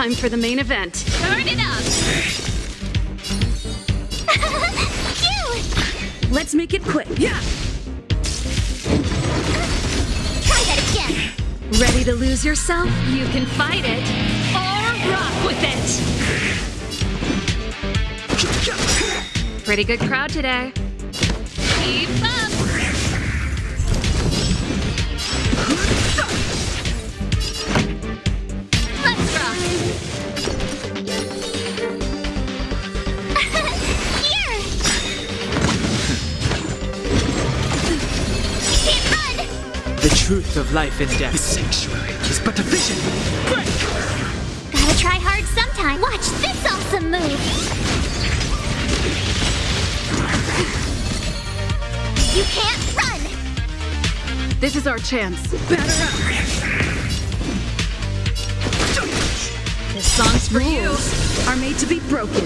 time for the main event. Turn it up! Cute! Let's make it quick. Yeah! Try that again! Ready to lose yourself? You can fight it, or rock with it! Pretty good crowd today. Keep up! Let's rock! Here! You can't run! The truth of life and death. This sanctuary is but a vision. Break! Gotta try hard sometime. Watch this awesome move! You can't run! This is our chance. Batter up! This song's for you. Rules are made to be broken.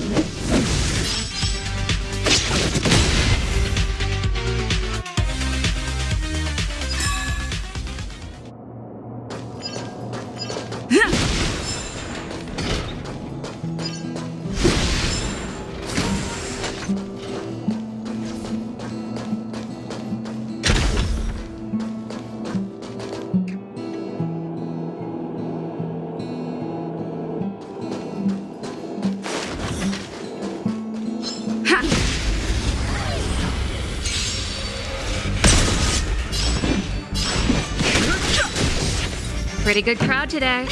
Pretty good crowd today.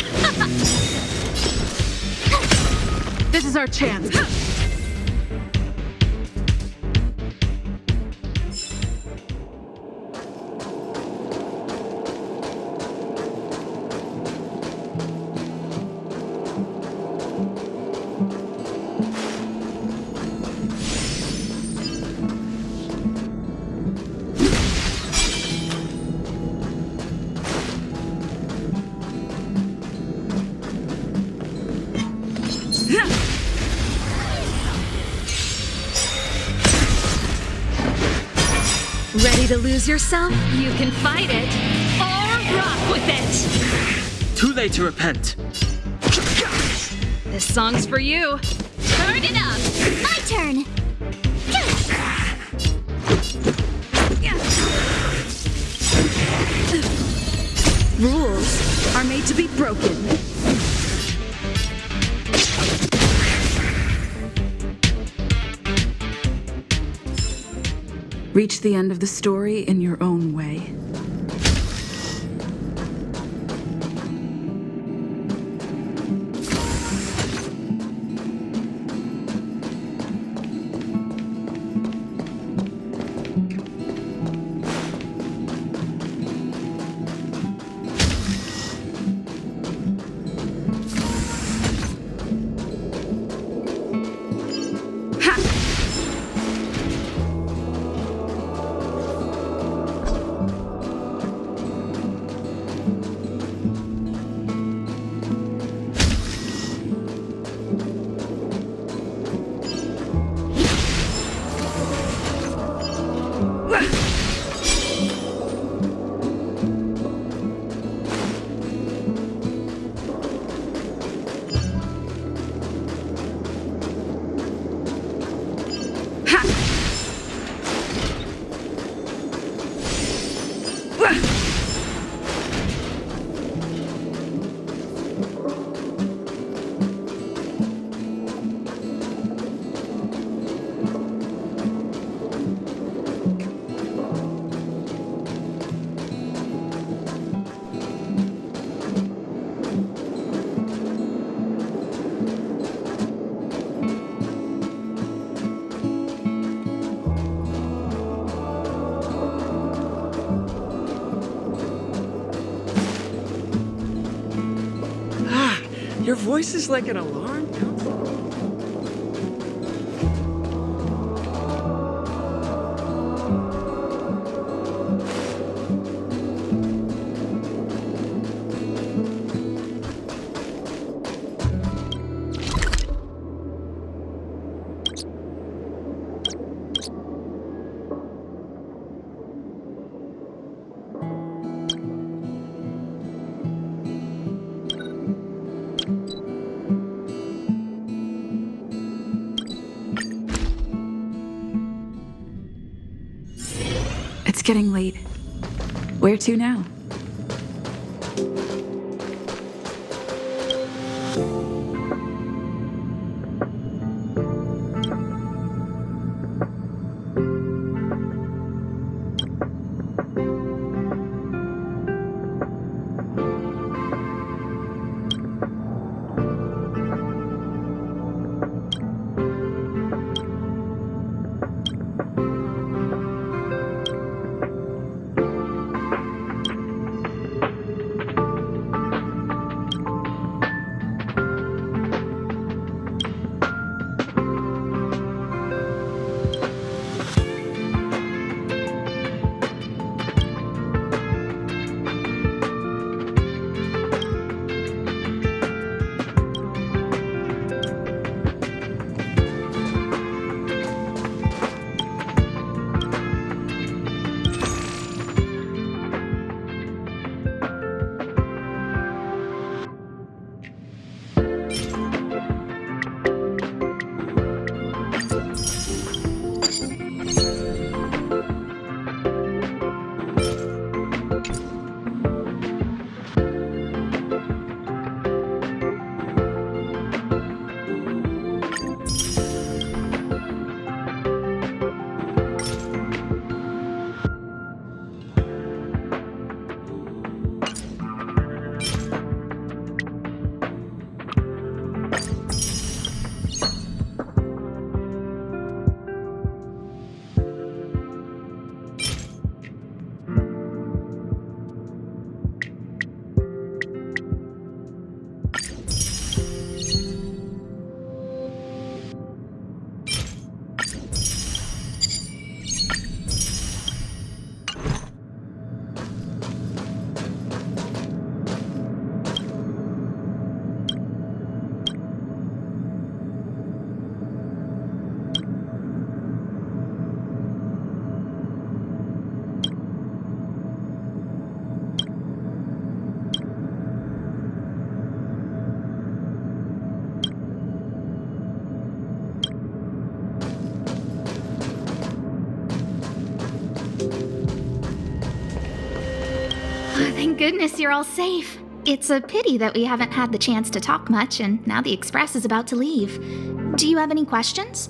This is our chance. Ready to lose yourself? You can fight it, or rock with it! Too late to repent. This song's for you. Turn it up! My turn! Rules are made to be broken. Reach the end of the story in your own way. Your voice is like an alarm. getting late. Where to now? Thank goodness you're all safe. It's a pity that we haven't had the chance to talk much, and now the express is about to leave. Do you have any questions?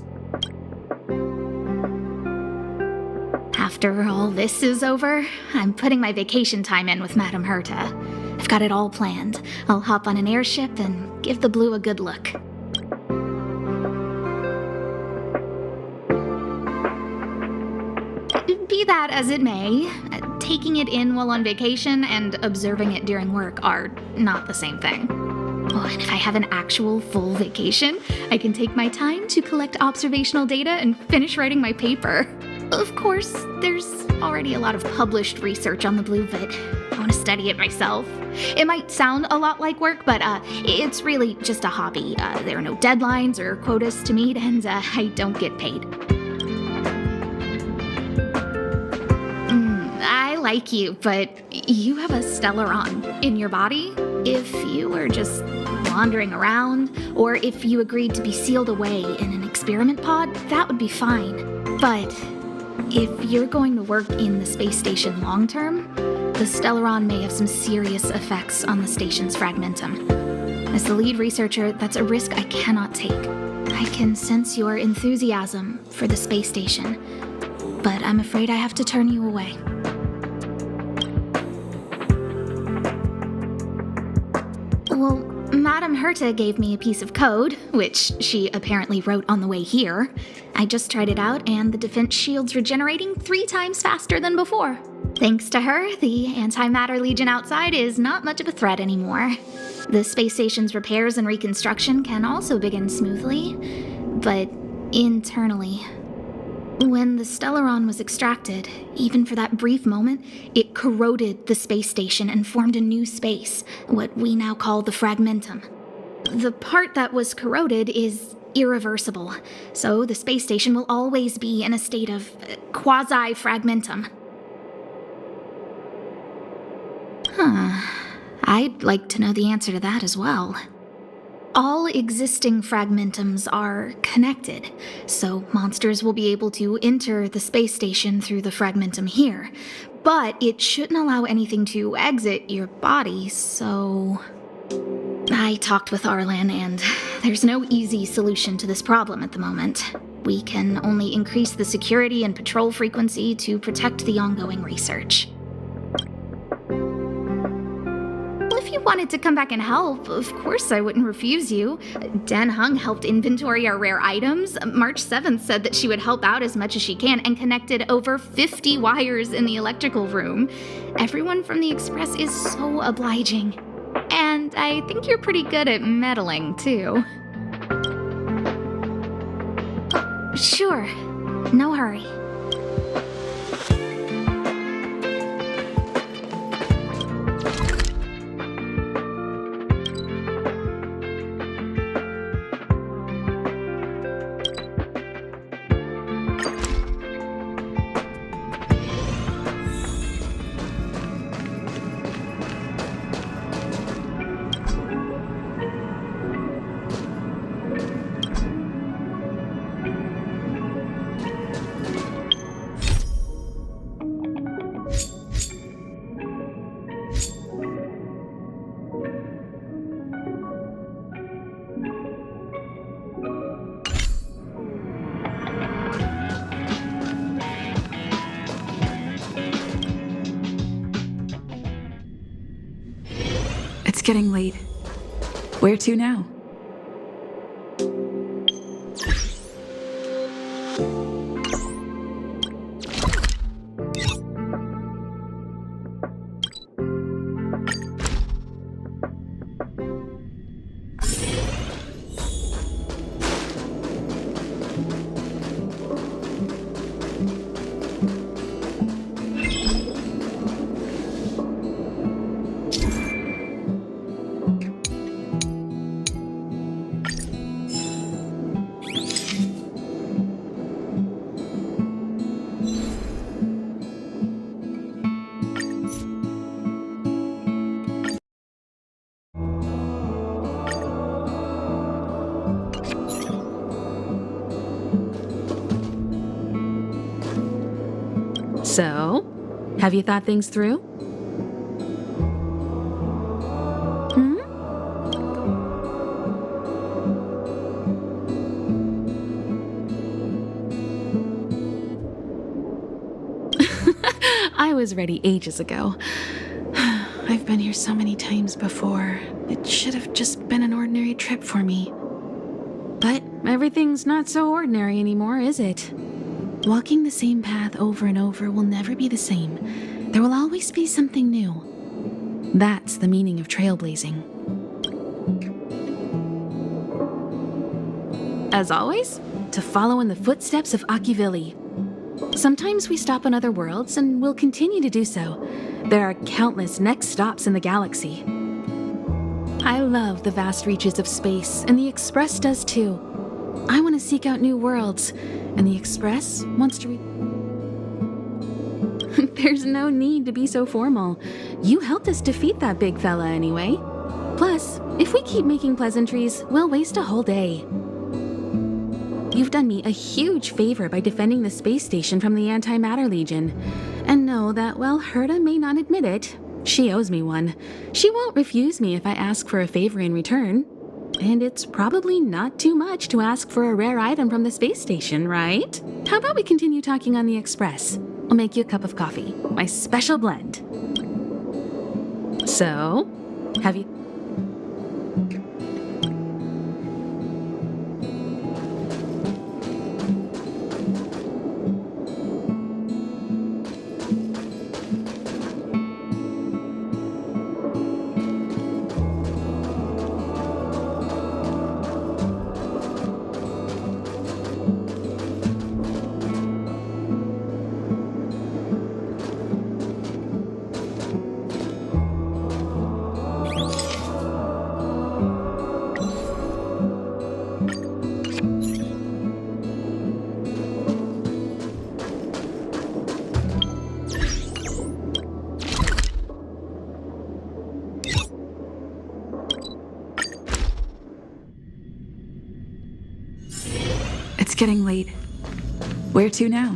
After all this is over, I'm putting my vacation time in with Madame Herta. I've got it all planned. I'll hop on an airship and give the blue a good look. Be that as it may, taking it in while on vacation and observing it during work are not the same thing. Oh, and if I have an actual full vacation, I can take my time to collect observational data and finish writing my paper. Of course, there's already a lot of published research on the blue, but I want to study it myself. It might sound a lot like work, but it's really just a hobby. There are no deadlines or quotas to meet, and I don't get paid. I like you, but you have a Stellaron in your body. If you were just wandering around, or if you agreed to be sealed away in an experiment pod, that would be fine. But if you're going to work in the space station long term, the Stellaron may have some serious effects on the station's fragmentum. As the lead researcher, that's a risk I cannot take. I can sense your enthusiasm for the space station, but I'm afraid I have to turn you away. Well, Madame Herta gave me a piece of code, which she apparently wrote on the way here. I just tried it out, and the defense shield's regenerating 3 times faster than before. Thanks to her, the Antimatter Legion outside is not much of a threat anymore. The space station's repairs and reconstruction can also begin smoothly, but internally. When the Stellaron was extracted, even for that brief moment, it corroded the space station and formed a new space, what we now call the fragmentum. The part that was corroded is irreversible, so the space station will always be in a state of quasi-fragmentum. I'd like to know the answer to that as well. All existing fragmentums are connected, so monsters will be able to enter the space station through the fragmentum here. But it shouldn't allow anything to exit your body, so... I talked with Arlan, and there's no easy solution to this problem at the moment. We can only increase the security and patrol frequency to protect the ongoing research. If you wanted to come back and help, of course I wouldn't refuse you. Dan Hung helped inventory our rare items. March 7th said that she would help out as much as she can and connected over 50 wires in the electrical room. Everyone from the Express is so obliging. And I think you're pretty good at meddling, too. Sure. No hurry. It's getting late. Where to now? So, have you thought things through? I was ready ages ago. I've been here so many times before. It should have just been an ordinary trip for me. But everything's not so ordinary anymore, is it? Walking the same path over and over will never be the same. There will always be something new. That's the meaning of trailblazing. As always, to follow in the footsteps of Akivili. Sometimes we stop on other worlds, and we'll continue to do so. There are countless next stops in the galaxy. I love the vast reaches of space, and the Express does too. I want to seek out new worlds, and the Express wants to There's no need to be so formal. You helped us defeat that big fella anyway. Plus, if we keep making pleasantries, we'll waste a whole day. You've done me a huge favor by defending the space station from the Antimatter Legion. And know that while Herta may not admit it, she owes me one. She won't refuse me if I ask for a favor in return. And it's probably not too much to ask for a rare item from the space station, right? How about we continue talking on the Express? I'll make you a cup of coffee, my special blend. So, have you... It's getting late. Where to now?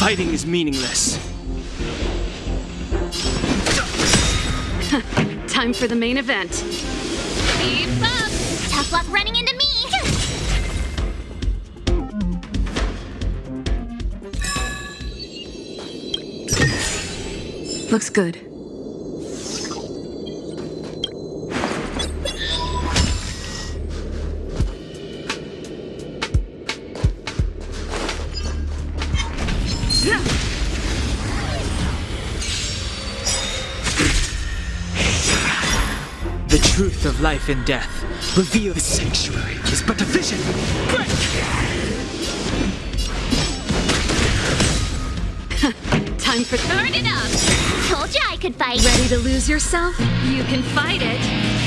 Fighting is meaningless. Time for the main event. Keep up! Tough luck running into me! Looks good. The truth of life and death. Reveal the sanctuary is but a vision. Break! Time for Burn it up! Told you I could fight! Ready to lose yourself? You can fight it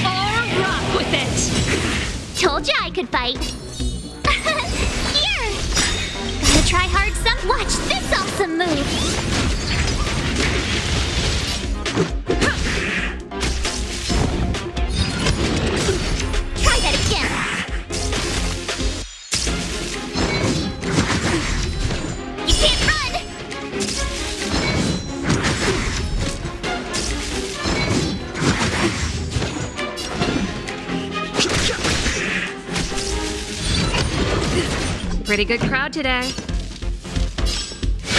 or rock with it. Told you I could fight! Here! Gotta try hard some. Watch this awesome move! Try that again! You can't run! Pretty good crowd today.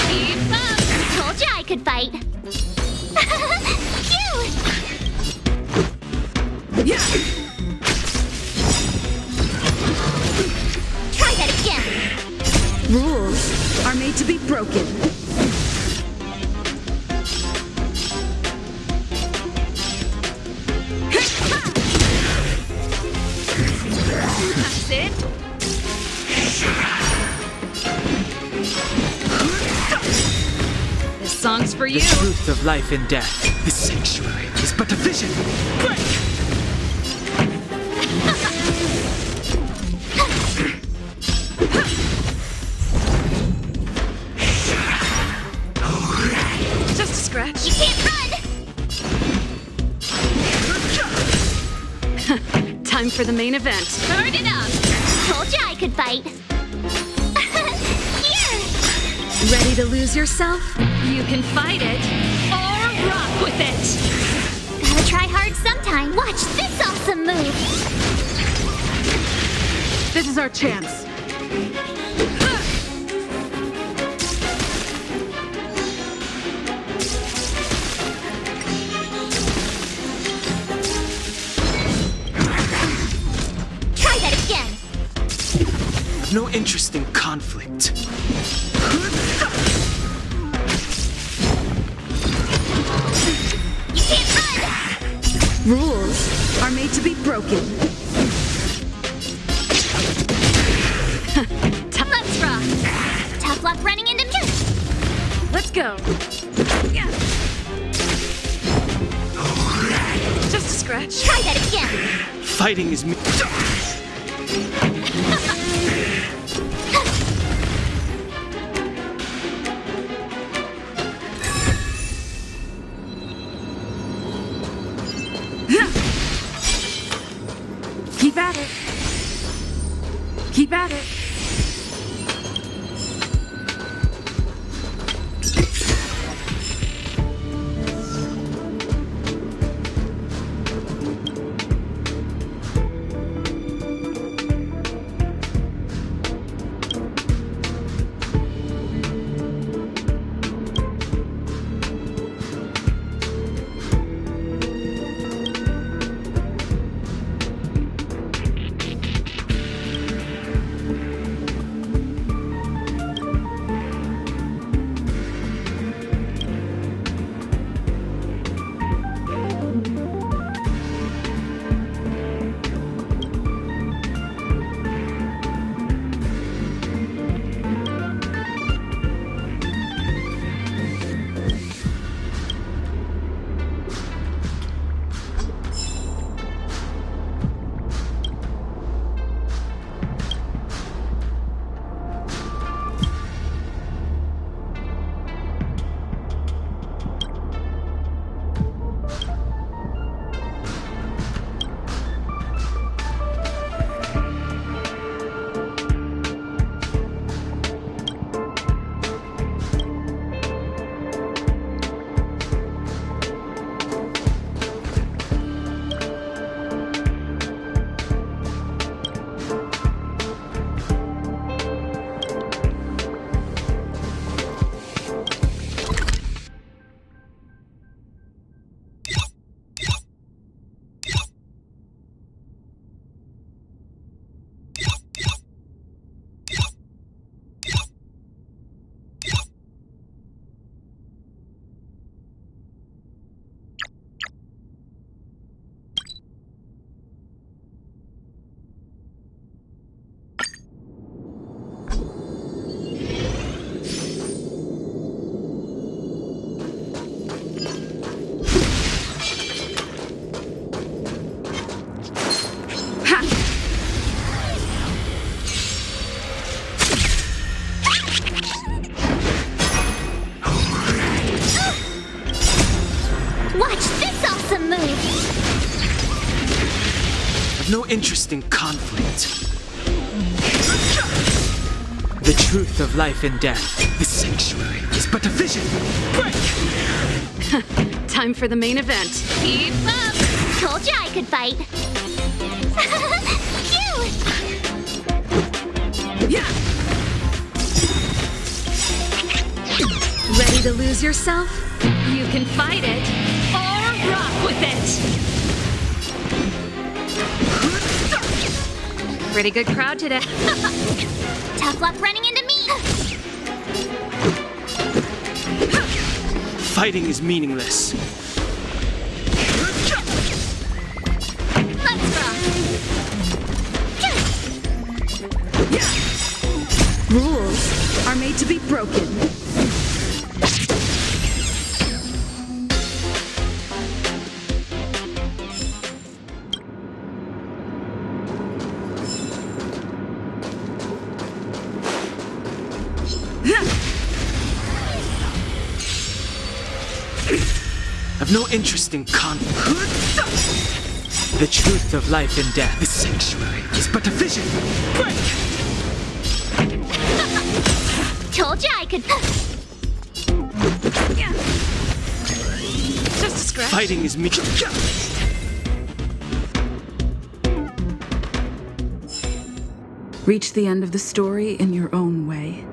Keep up! Told you I could fight! Phew! Try that again! Rules are made to be broken. That's it. This song's for you. The truth of life and death. The sanctuary is but a vision. Break! Just a scratch. You can't run! Time for the main event. Burn it up! Told you I could fight! Here! Ready to lose yourself? You can fight it or rock with it. Gotta try hard sometime. Watch this awesome move! This is our chance. Try that again! No interest in conflict. You can't run! Rules are made to be broken. Let's rock! Tough luck running into me! Let's go. Yeah. Just a scratch. Try that again! Fighting is Keep at it. No interest in conflict. The truth of life and death. The sanctuary is but a vision. Break! Time for the main event. Keep up! Told you I could fight. Phew! Yeah. Ready to lose yourself? You can fight it or rock with it. Pretty good crowd today. Tough luck running into me. Fighting is meaningless. Let's rock. Rules are made to be broken. I've no interest in conflict. The truth of life and death. The sanctuary is but a vision. Break! Told you I could. Just a scratch. Fighting is me. Reach the end of the story in your own way.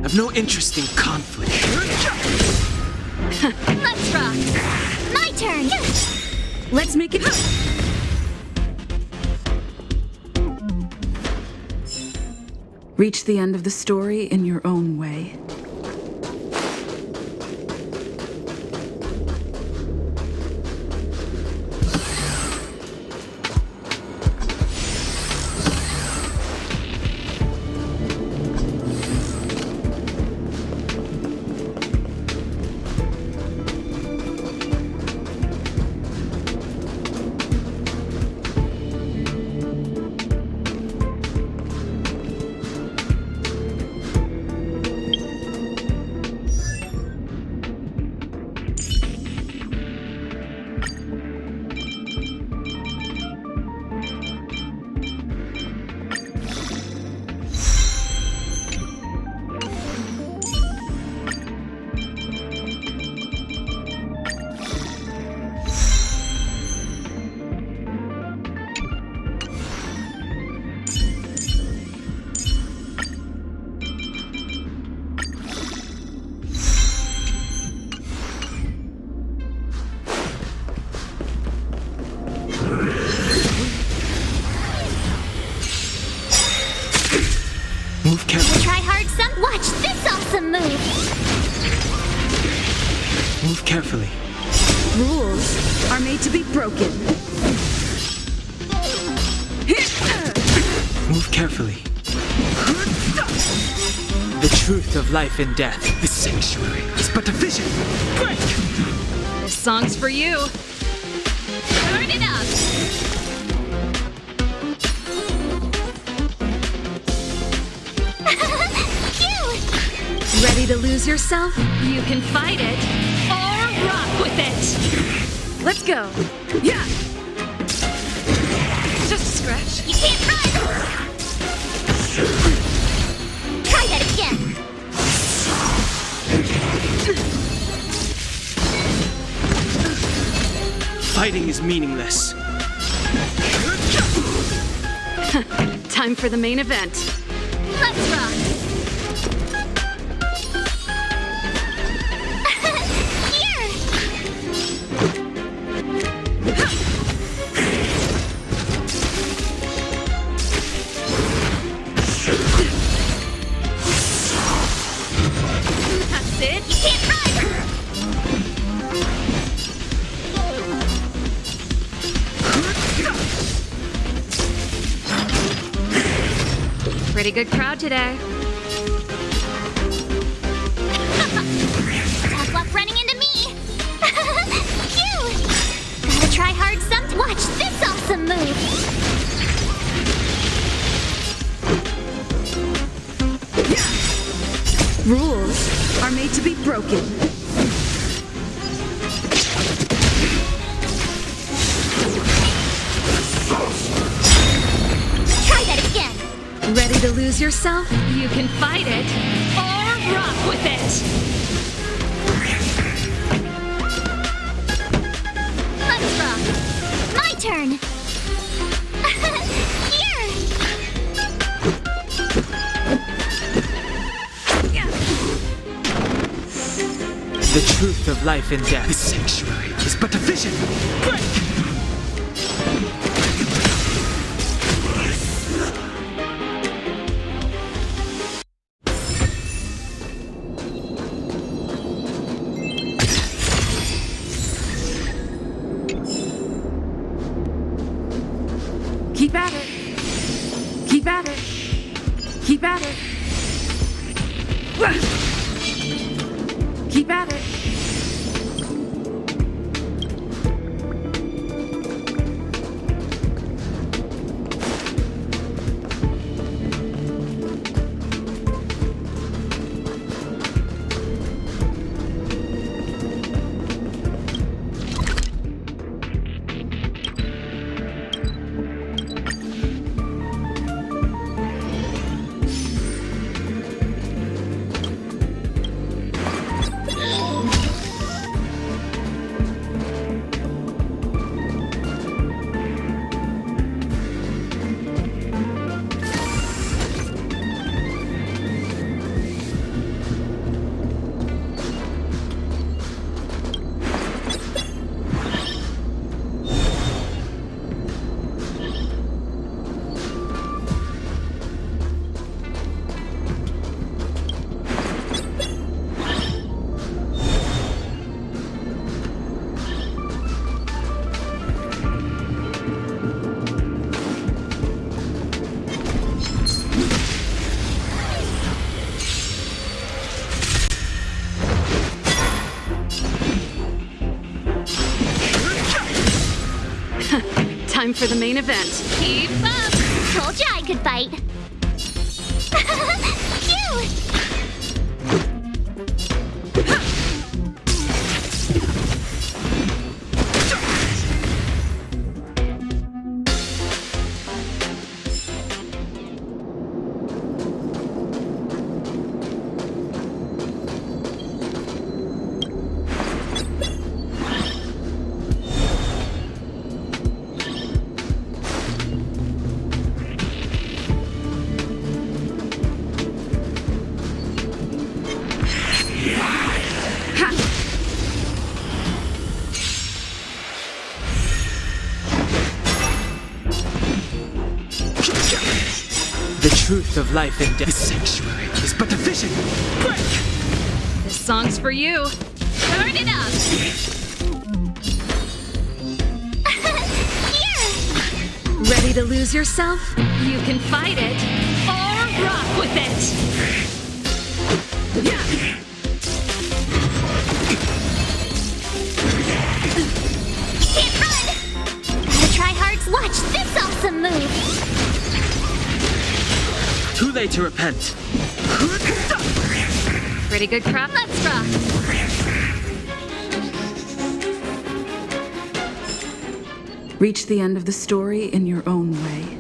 I've no interest in conflict. Let's rock. My turn. Let's make it. Reach the end of the story in your own way. Move carefully. Try hard some. Watch this awesome move. Move carefully. Rules are made to be broken. Move carefully. The truth of life and death. The sanctuary is but a vision. Break! This song's for you. Turn it up. Cute. Ready to lose yourself? You can fight it or rock with it. Let's go. Yeah. Just a scratch. You can't run. Try that again. Fighting is meaningless. Time for the main event. Let's rock. Here. That's it. You can't run. Pretty good crowd today. Tough luck running into me. Cute. Gotta try hard some. Watch this awesome move. Rules are made to be broken. Try that again. Ready to lose yourself? You can fight it or rock with it. Let's rock. My turn. Here. The truth of life and death. The sanctuary is but a vision. Break! Keep at it. Keep at it. Keep at it. Keep at it. Time for the main event. Keep up. Told you I could fight. Cute. truth of life and death. The sanctuary is but a vision. Break! This song's for you. Turn it up! Ready to lose yourself? You can fight it or rock with it! Can't run! Gotta try hard to watch this awesome move! Too late to repent. Pretty good crap. Let's rock! Reach the end of the story in your own way.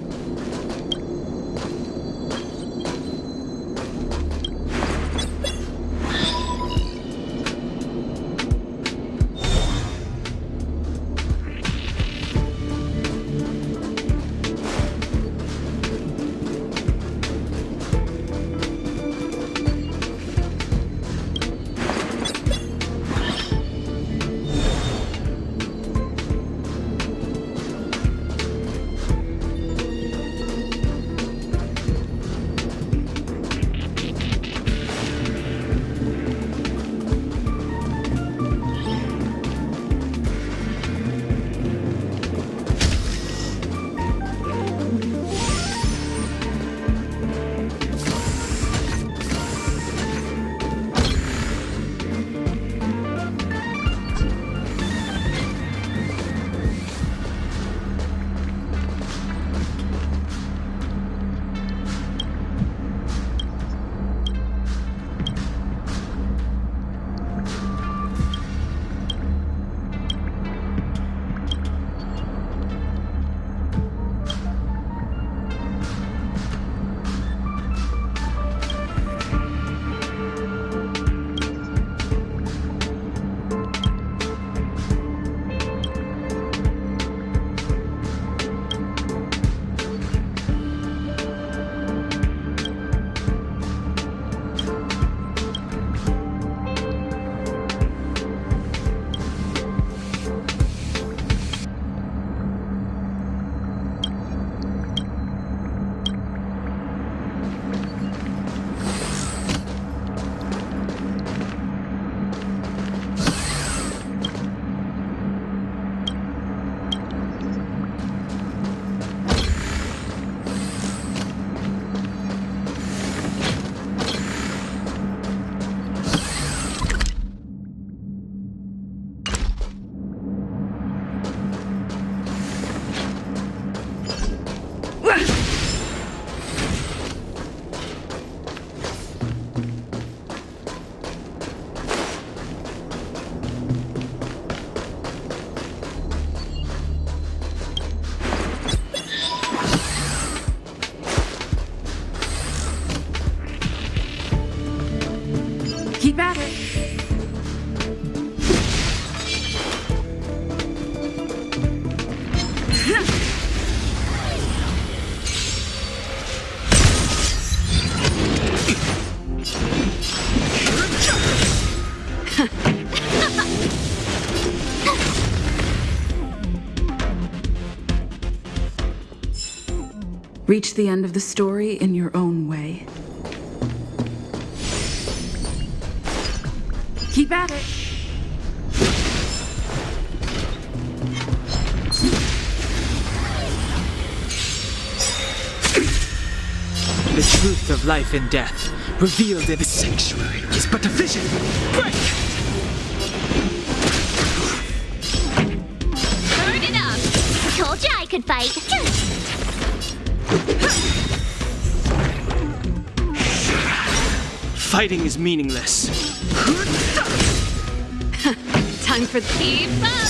Keep at it. Reach the end of the story in your own way. Keep at it. The truth of life and death, revealed in the sanctuary, is but a vision. Break! Turn it up! Told you I could fight. Fighting is meaningless. Time for keep up!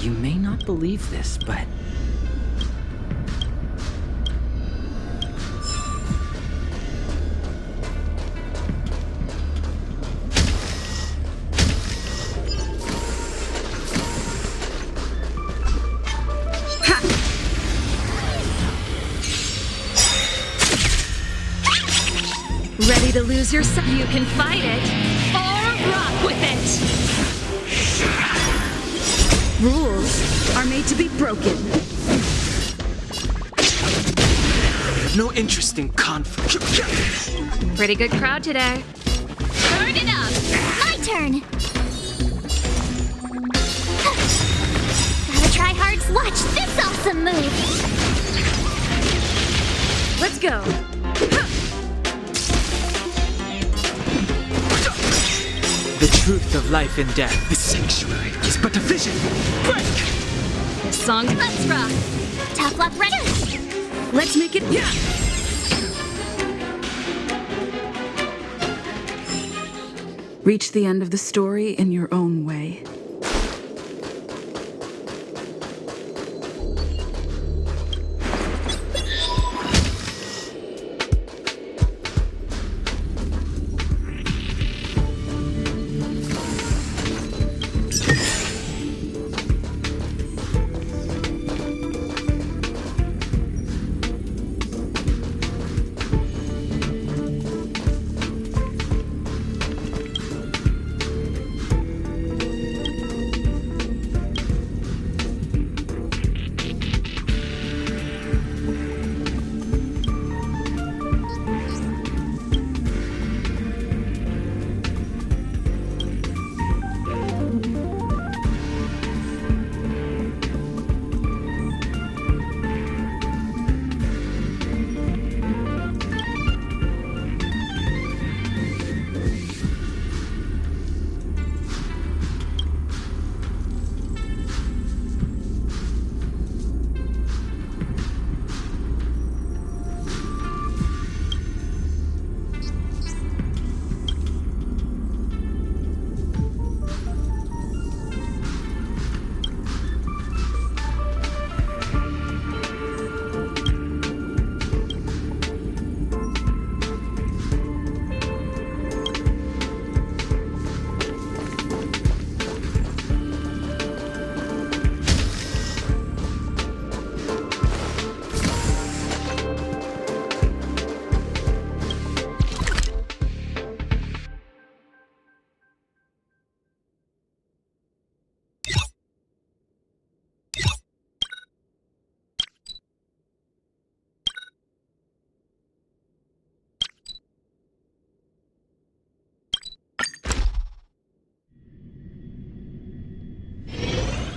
You may not believe this, but Ready to lose yourself? You can fight it or rock with it. Rules are made to be broken. I've no interest in conflict. Pretty good crowd today. Turn it up! My turn! Gotta try hard to watch this awesome move! Let's go. The truth of life and death. The sanctuary is but a vision. Break! This song. Let's rock! Tough luck ready! Let's make it. Yeah! Reach the end of the story in your own way.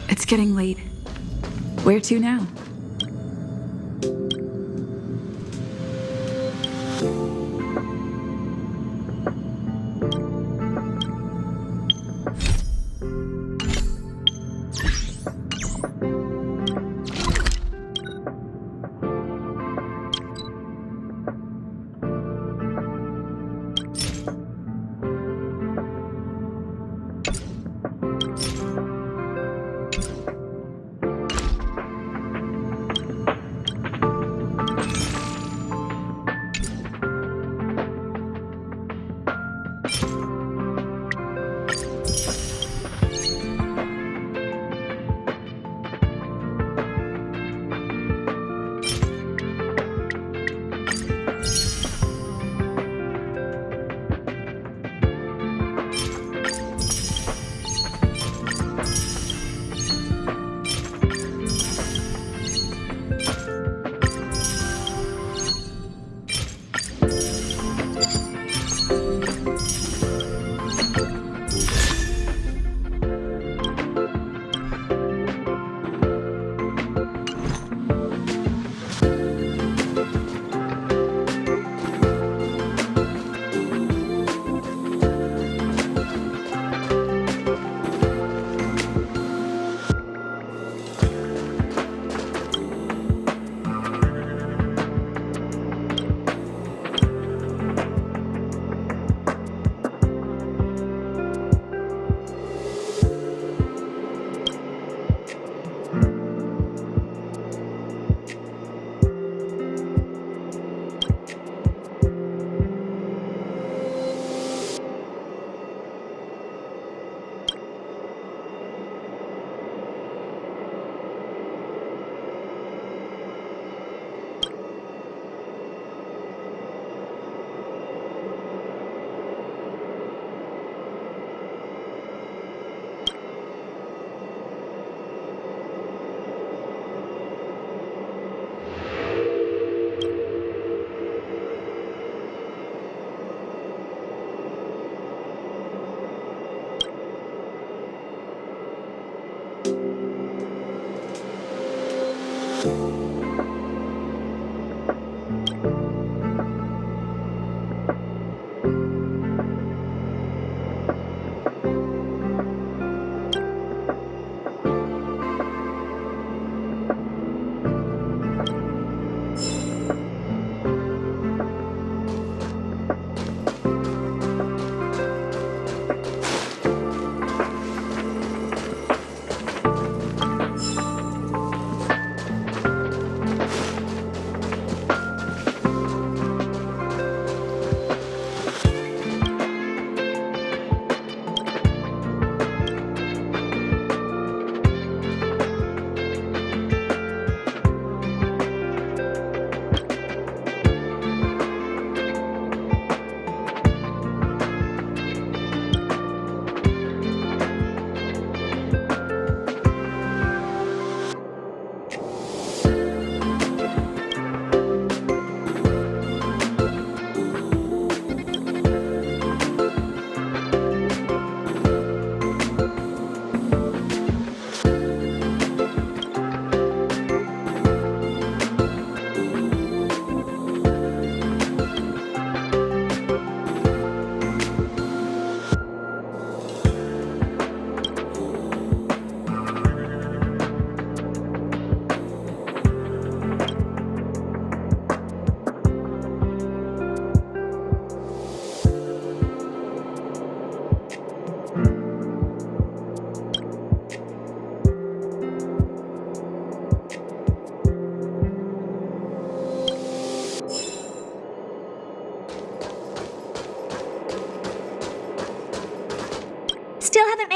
It's getting late. Where to now?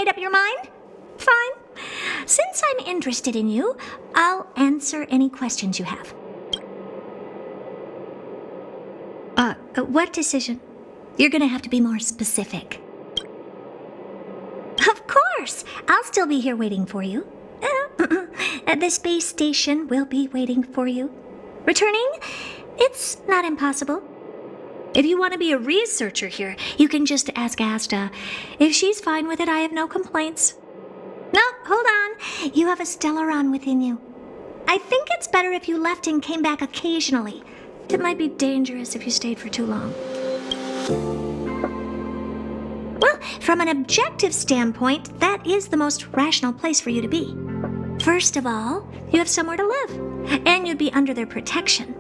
made up your mind? Fine. Since I'm interested in you, I'll answer any questions you have. What decision? You're gonna have to be more specific. Of course! I'll still be here waiting for you. The space station will be waiting for you. Returning? It's not impossible. If you want to be a researcher here, you can just ask Asta. If she's fine with it, I have no complaints. No, hold on. You have a Stellaron within you. I think it's better if you left and came back occasionally. It might be dangerous if you stayed for too long. Well, from an objective standpoint, that is the most rational place for you to be. First of all, you have somewhere to live, and you'd be under their protection.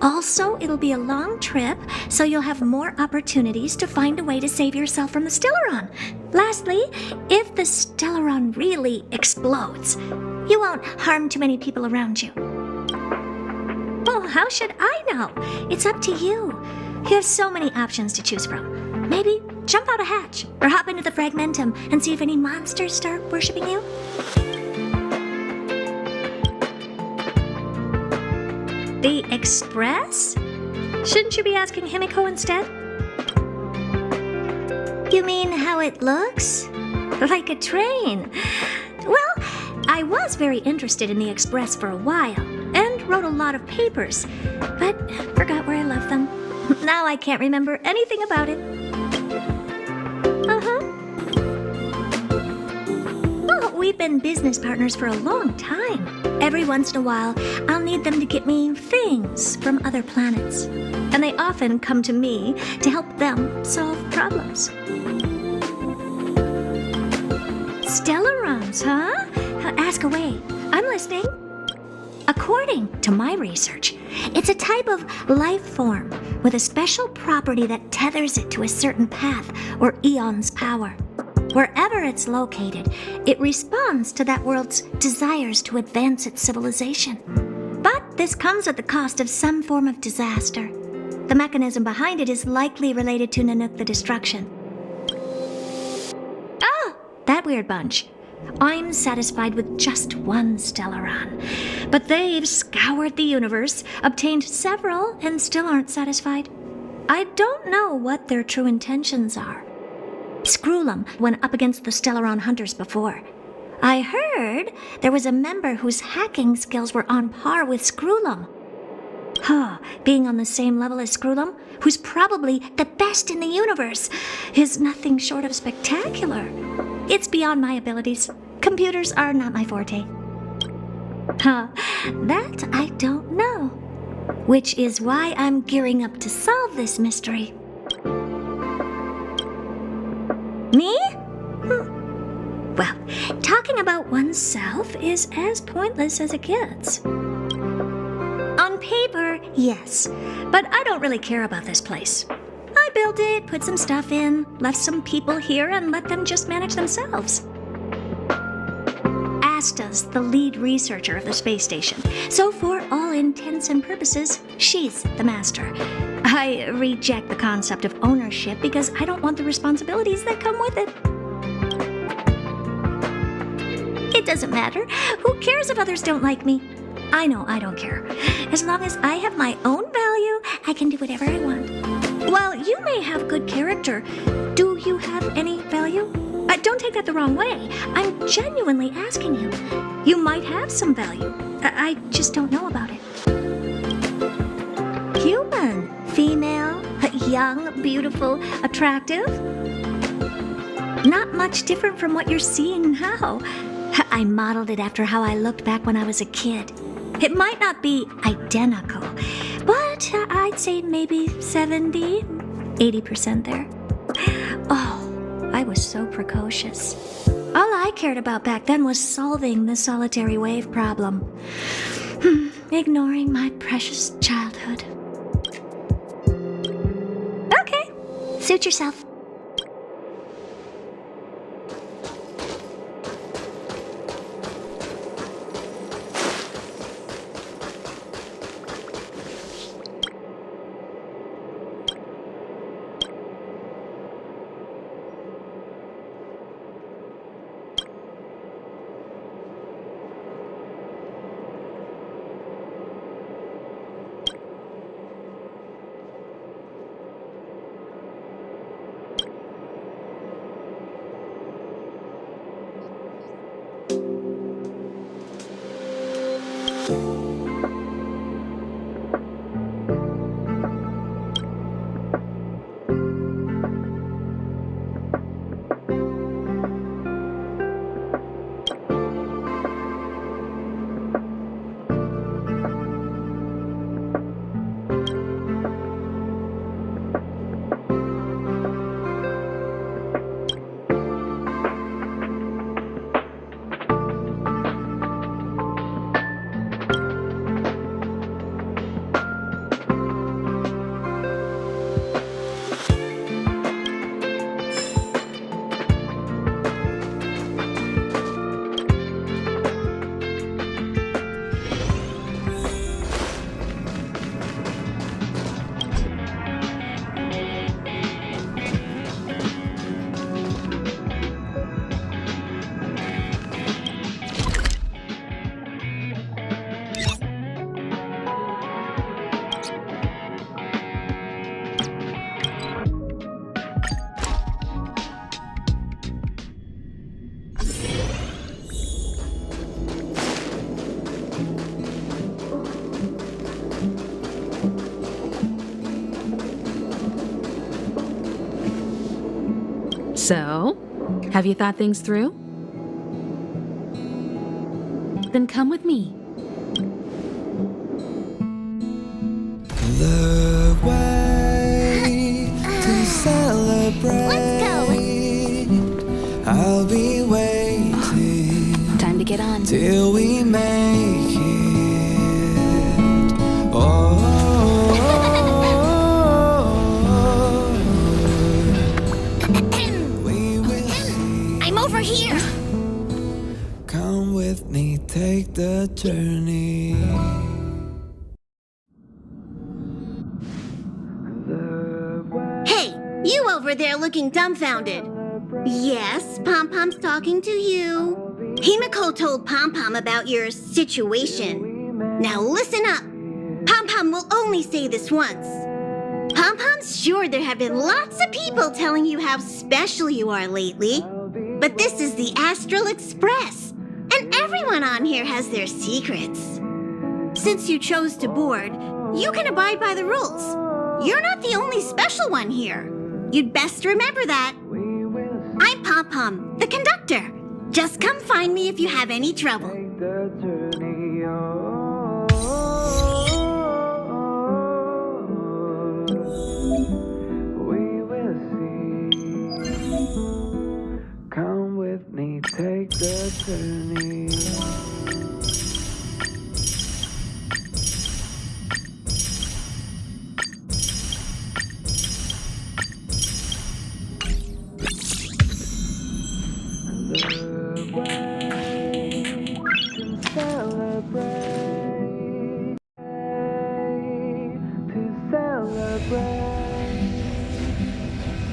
Also, it'll be a long trip, so you'll have more opportunities to find a way to save yourself from the Stellaron. Lastly, if the Stellaron really explodes, you won't harm too many people around you. Well, how should I know? It's up to you. You have so many options to choose from. Maybe jump out a hatch, or hop into the Fragmentum and see if any monsters start worshipping you. The Express? Shouldn't you be asking Himiko instead? You mean how it looks? Like a train. Well, I was very interested in the Express for a while, and wrote a lot of papers, but forgot where I left them. Now I can't remember anything about it. Well, we've been business partners for a long time. Every once in a while, I'll need them to get me things from other planets. And they often come to me to help them solve problems. Stellarons, huh? Ask away. I'm listening. According to my research, it's a type of life form with a special property that tethers it to a certain path or eon's power. Wherever it's located, it responds to that world's desires to advance its civilization. But this comes at the cost of some form of disaster. The mechanism behind it is likely related to Nanook the Destruction. Oh, that weird bunch. I'm satisfied with just one Stellaron. But they've scoured the universe, obtained several, and still aren't satisfied. I don't know what their true intentions are. Screwlum went up against the Stellaron hunters before. I heard there was a member whose hacking skills were on par with Screwlum. Being on the same level as Screwlum, who's probably the best in the universe, is nothing short of spectacular. It's beyond my abilities. Computers are not my forte. That I don't know. Which is why I'm gearing up to solve this mystery. Me? Well, talking about oneself is as pointless as it gets. On paper, yes, but I don't really care about this place. I built it, put some stuff in, left some people here, and let them just manage themselves. Asta's the lead researcher of the space station, so for all intents and purposes, she's the master. I reject the concept of ownership because I don't want the responsibilities that come with it. It doesn't matter. Who cares if others don't like me? I know I don't care. As long as I have my own value, I can do whatever I want. While you may have good character, do you have any value? Don't take that the wrong way. I'm genuinely asking you. You might have some value. I just don't know about it. Human, female, young, beautiful, attractive. Not much different from what you're seeing now. I modeled it after how I looked back when I was a kid. It might not be identical, but I'd say maybe 70, 80% there. Oh, I was so precocious. All I cared about back then was solving the solitary wave problem. Ignoring my precious childhood. Okay, suit yourself. So, have you thought things through? Then come with me. The way to celebrate. Let's go. I'll be waiting Time to get on. till we make it. Oh, we will see. I'm over here. Come with me, take the journey. Hey, you over there looking dumbfounded. Yes, Pom-Pom's talking to you. Himiko told Pom-Pom about your situation. Now listen up. Pom-Pom will only say this once. Pom-Pom's sure there have been lots of people telling you how special you are lately. But this is the Astral Express, and everyone on here has their secrets. Since you chose to board, you can abide by the rules. You're not the only special one here. You'd best remember that. I'm Pom-Pom, the conductor. Just come find me if you have any trouble. We will see. Come with me, take the journey.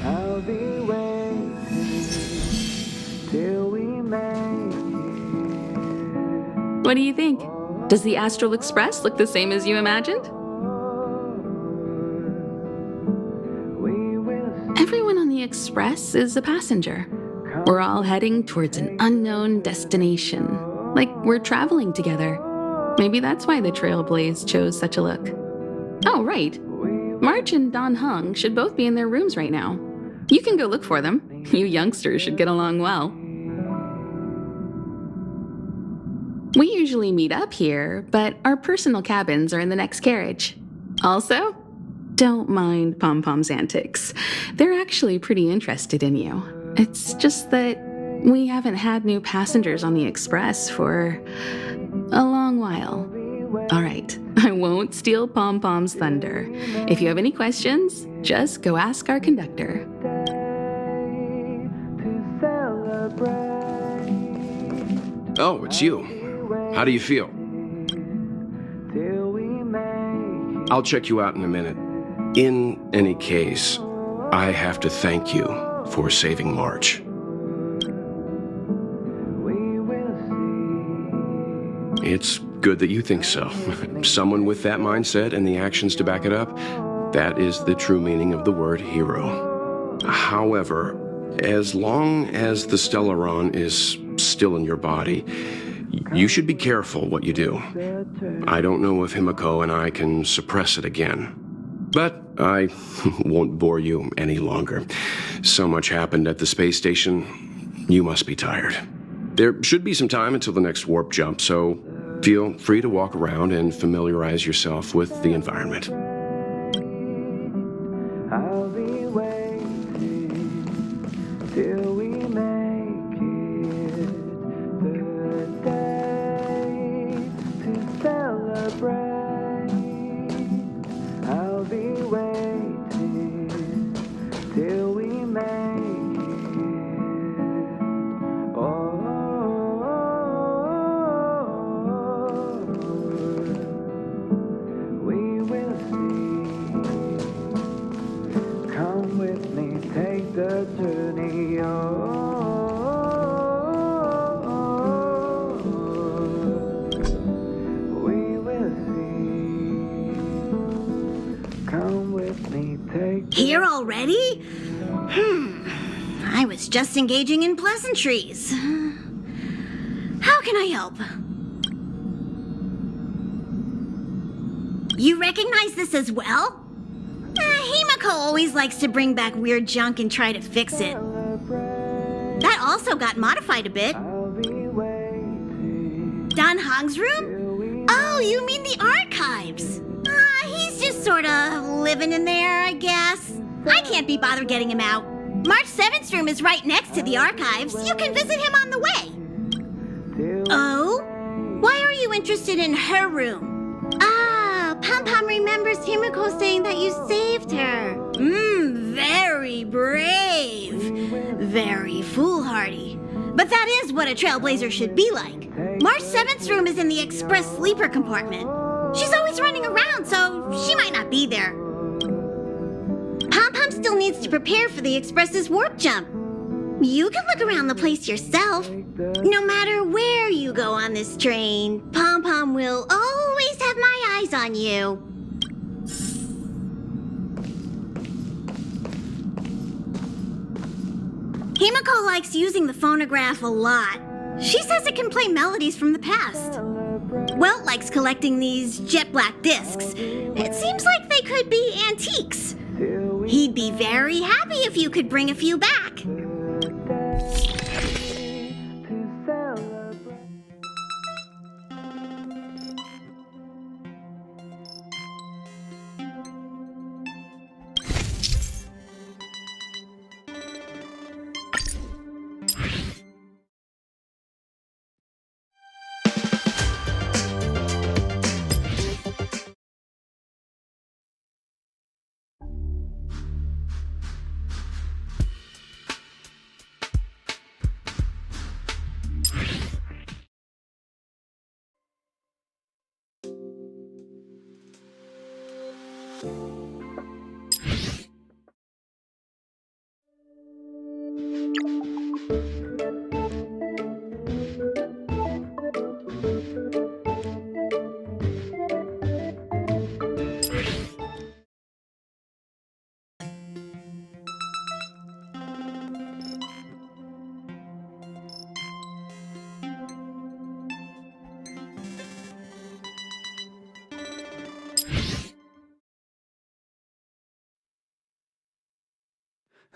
I'll be waiting till we make it. What do you think? Does the Astral Express look the same as you imagined? Everyone on the Express is a passenger. We're all heading towards an unknown destination. Like we're traveling together. Maybe that's why the Trailblaze chose such a look. Oh, right. March and Don Hung should both be in their rooms right now. You can go look for them. You youngsters should get along well. We usually meet up here, but our personal cabins are in the next carriage. Also, don't mind Pom-Pom's antics. They're actually pretty interested in you. It's just that we haven't had new passengers on the Express for a long while. All right, I won't steal Pom-Pom's thunder. If you have any questions, just go ask our conductor. Oh, it's you. How do you feel? I'll check you out in a minute. In any case, I have to thank you for saving March. It's good that you think so. Someone with that mindset and the actions to back it up, that is the true meaning of the word hero. However, as long as the Stellaron is still in your body, you should be careful what you do. I don't know if Himiko and I can suppress it again. But I won't bore you any longer. So much happened at the space station, you must be tired. There should be some time until the next warp jump, so feel free to walk around and familiarize yourself with the environment. I'll be waiting till we make it the day to celebrate. I'll be waiting till we make it. Oh, we will see. Come with me, take the journey. Oh, we will see. Come with me, take the Here already? I was just engaging in pleasantries. How can I help? You recognize this as well? Himiko always likes to bring back weird junk and try to fix it. That also got modified a bit. Dan Hong's room? Oh, you mean the archives? He's just sort of living in there, I guess. I can't be bothered getting him out. March 7th's room is right next to the archives. You can visit him on the way. Oh? Why are you interested in her room? Pom Pom remembers Himiko saying that you saved her. Very brave. Very foolhardy. But that is what a trailblazer should be like. March 7th's room is in the express sleeper compartment. She's always running around, so she might not be there. Pom Pom still needs to prepare for the express's warp jump. You can look around the place yourself. No matter where you go on this train, Pom Pom will always have my eyes on you. Himiko likes using the phonograph a lot. She says it can play melodies from the past. Welt likes collecting these jet black discs. It seems like they could be antiques. He'd be very happy if you could bring a few back.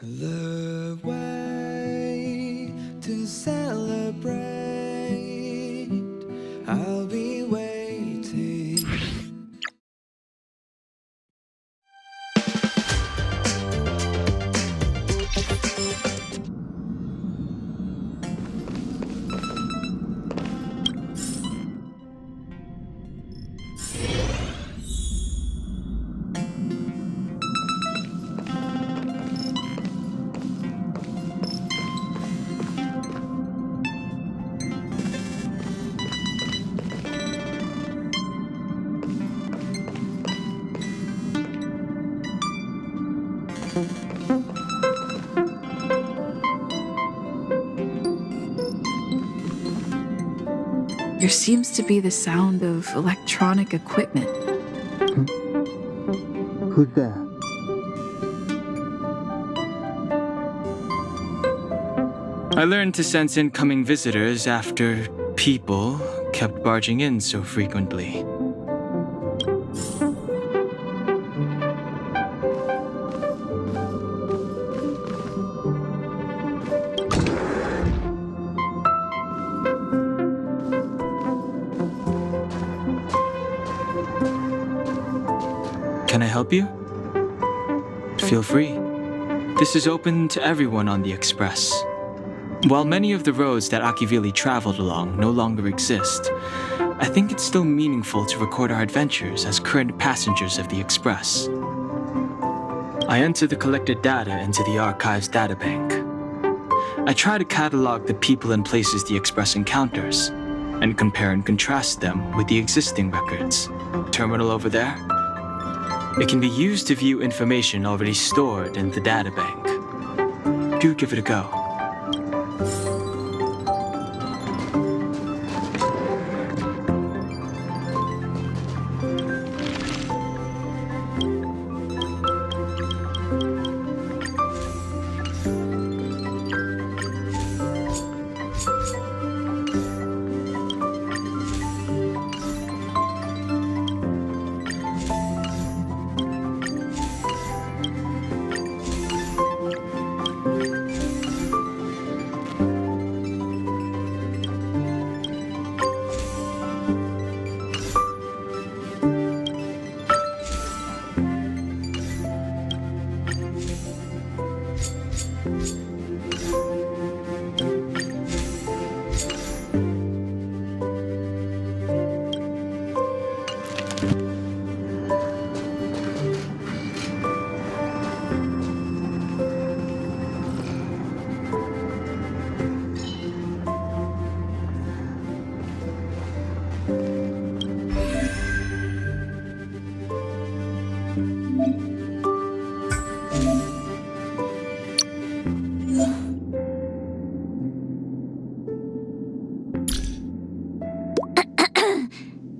The way to celebrate, I'll be waiting. There seems to be the sound of electronic equipment. Who's that? I learned to sense incoming visitors after people kept barging in so frequently. Can I help you? Feel free. This is open to everyone on the Express. While many of the roads that Akivili traveled along no longer exist, I think it's still meaningful to record our adventures as current passengers of the Express. I enter the collected data into the Archives databank. I try to catalog the people and places the Express encounters, and compare and contrast them with the existing records. Terminal over there? It can be used to view information already stored in the databank. Do give it a go.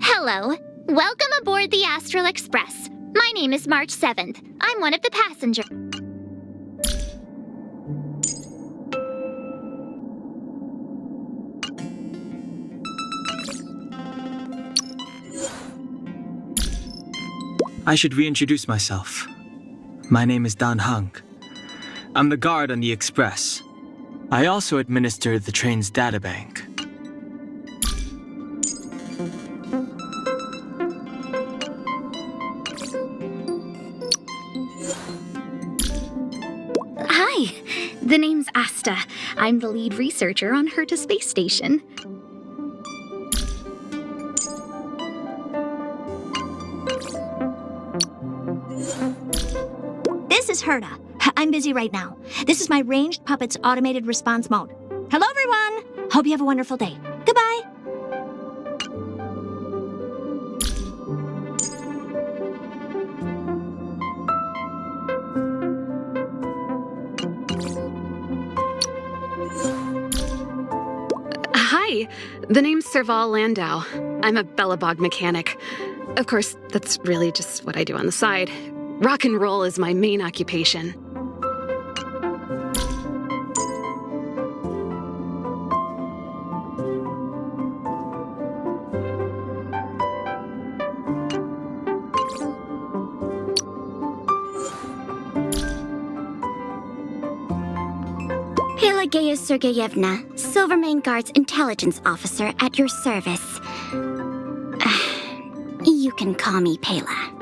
Hello. Welcome aboard the Astral Express. My name is March 7th. I'm one of the passengers. I should reintroduce myself. My name is Dan Hung. I'm the guard on the Express. I also administer the train's databank. Hi, the name's Asta. I'm the lead researcher on Herta Space Station. This is Herta. I'm busy right now. This is my ranged puppet's automated response mode. Hello, everyone. Hope you have a wonderful day. Goodbye. Hi, the name's Serval Landau. I'm a Bellabog mechanic. Of course, that's really just what I do on the side. Rock and roll is my main occupation. Pelageya Sergeyevna, Silvermane Guard's intelligence officer at your service. You can call me Pela.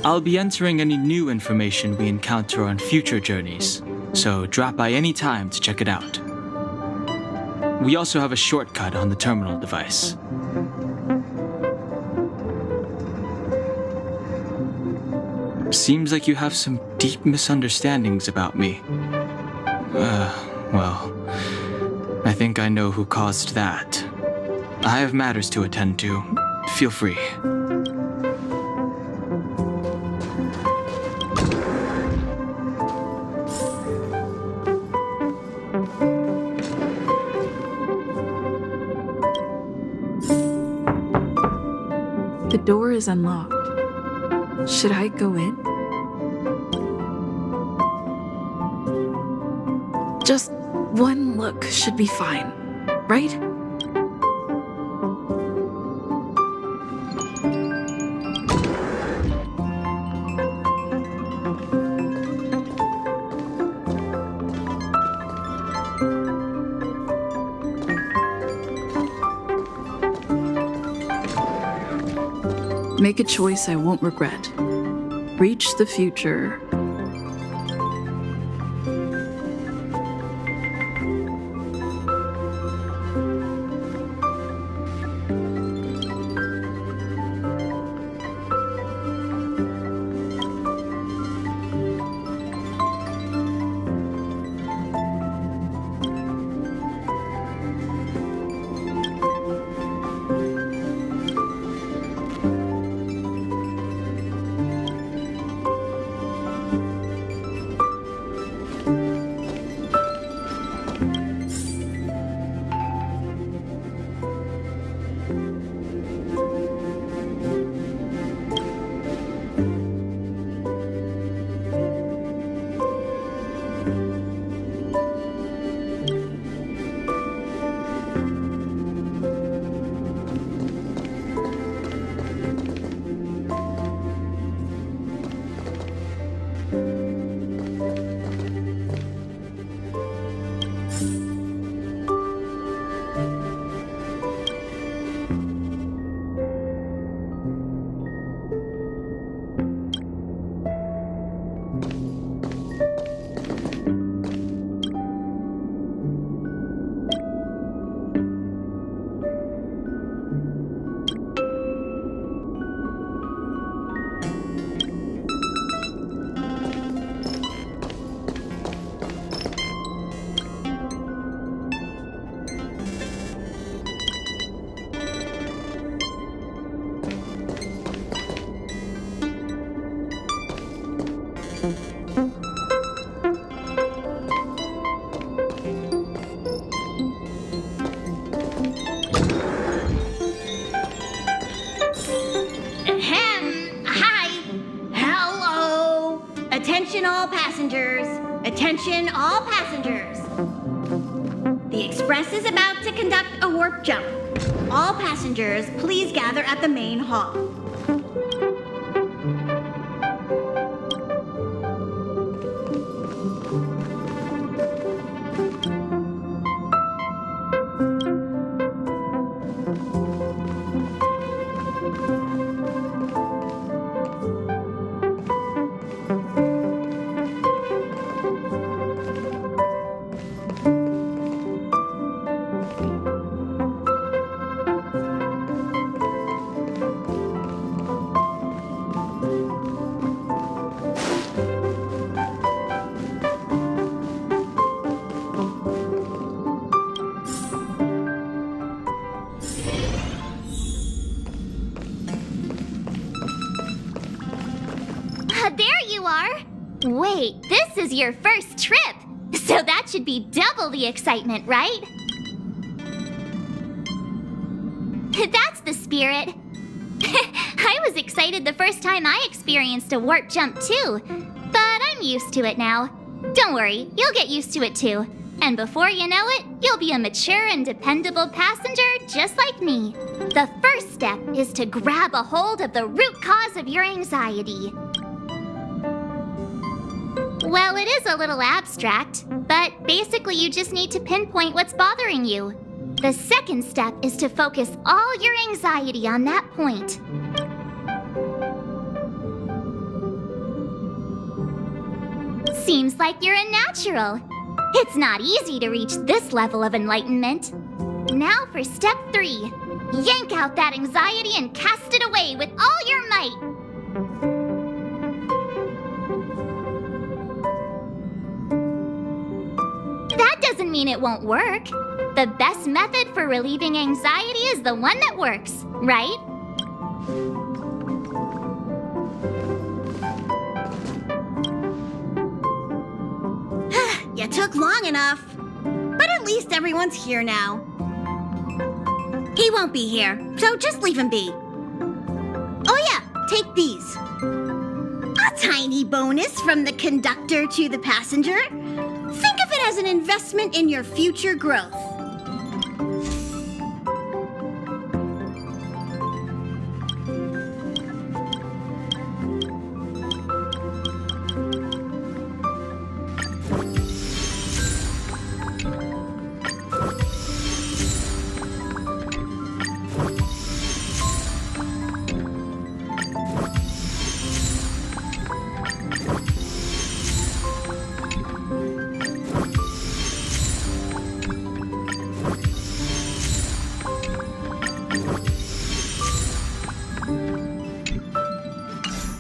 I'll be entering any new information we encounter on future journeys, so drop by any time to check it out. We also have a shortcut on the terminal device. Seems like you have some deep misunderstandings about me. Well, I think I know who caused that. I have matters to attend to. Feel free. The door is unlocked. Should I go in? Just one look should be fine, right? Make a choice I won't regret. Reach the future. Attention all passengers. The Express is about to conduct a warp jump. All passengers, please gather at the main hall. There you are! Wait, this is your first trip! So that should be double the excitement, right? That's the spirit. I was excited the first time I experienced a warp jump too, but I'm used to it now. Don't worry, you'll get used to it too. And before you know it, you'll be a mature and dependable passenger just like me. The first step is to grab a hold of the root cause of your anxiety. Well, it is a little abstract, but basically you just need to pinpoint what's bothering you. The second step is to focus all your anxiety on that point. Seems like you're a natural. It's not easy to reach this level of enlightenment. Now for step 3. Yank out that anxiety and cast it away with all your might. That doesn't mean it won't work. The best method for relieving anxiety is the one that works, right? You took long enough. But at least everyone's here now. He won't be here, so just leave him be. Oh yeah, take these. A tiny bonus from the conductor to the passenger. Think of it as an investment in your future growth.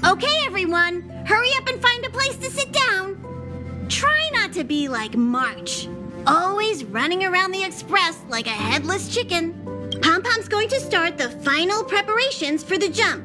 Okay, everyone, hurry up and find a place to sit down. Try not to be like March, always running around the express like a headless chicken. Pom-Pom's going to start the final preparations for the jump.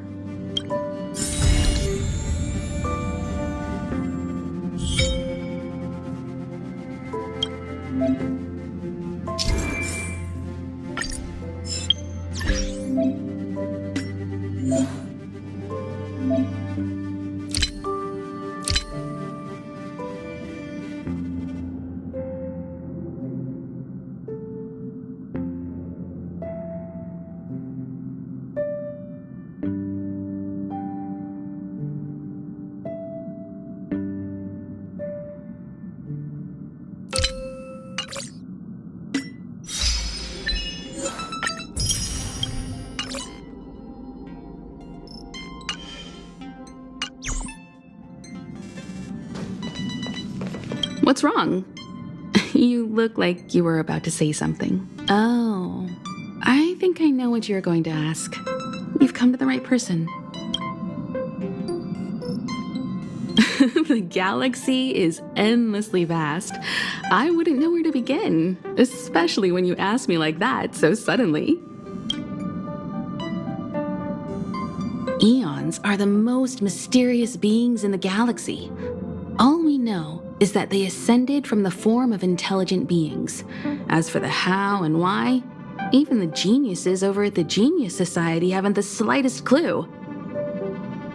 What's wrong? You look like you were about to say something. Oh, I think I know what you're going to ask. You've come to the right person. The galaxy is endlessly vast. I wouldn't know where to begin, especially when you ask me like that so suddenly. Eons are the most mysterious beings in the galaxy. All we know is that they ascended from the form of intelligent beings. As for the how and why, even the geniuses over at the Genius Society haven't the slightest clue.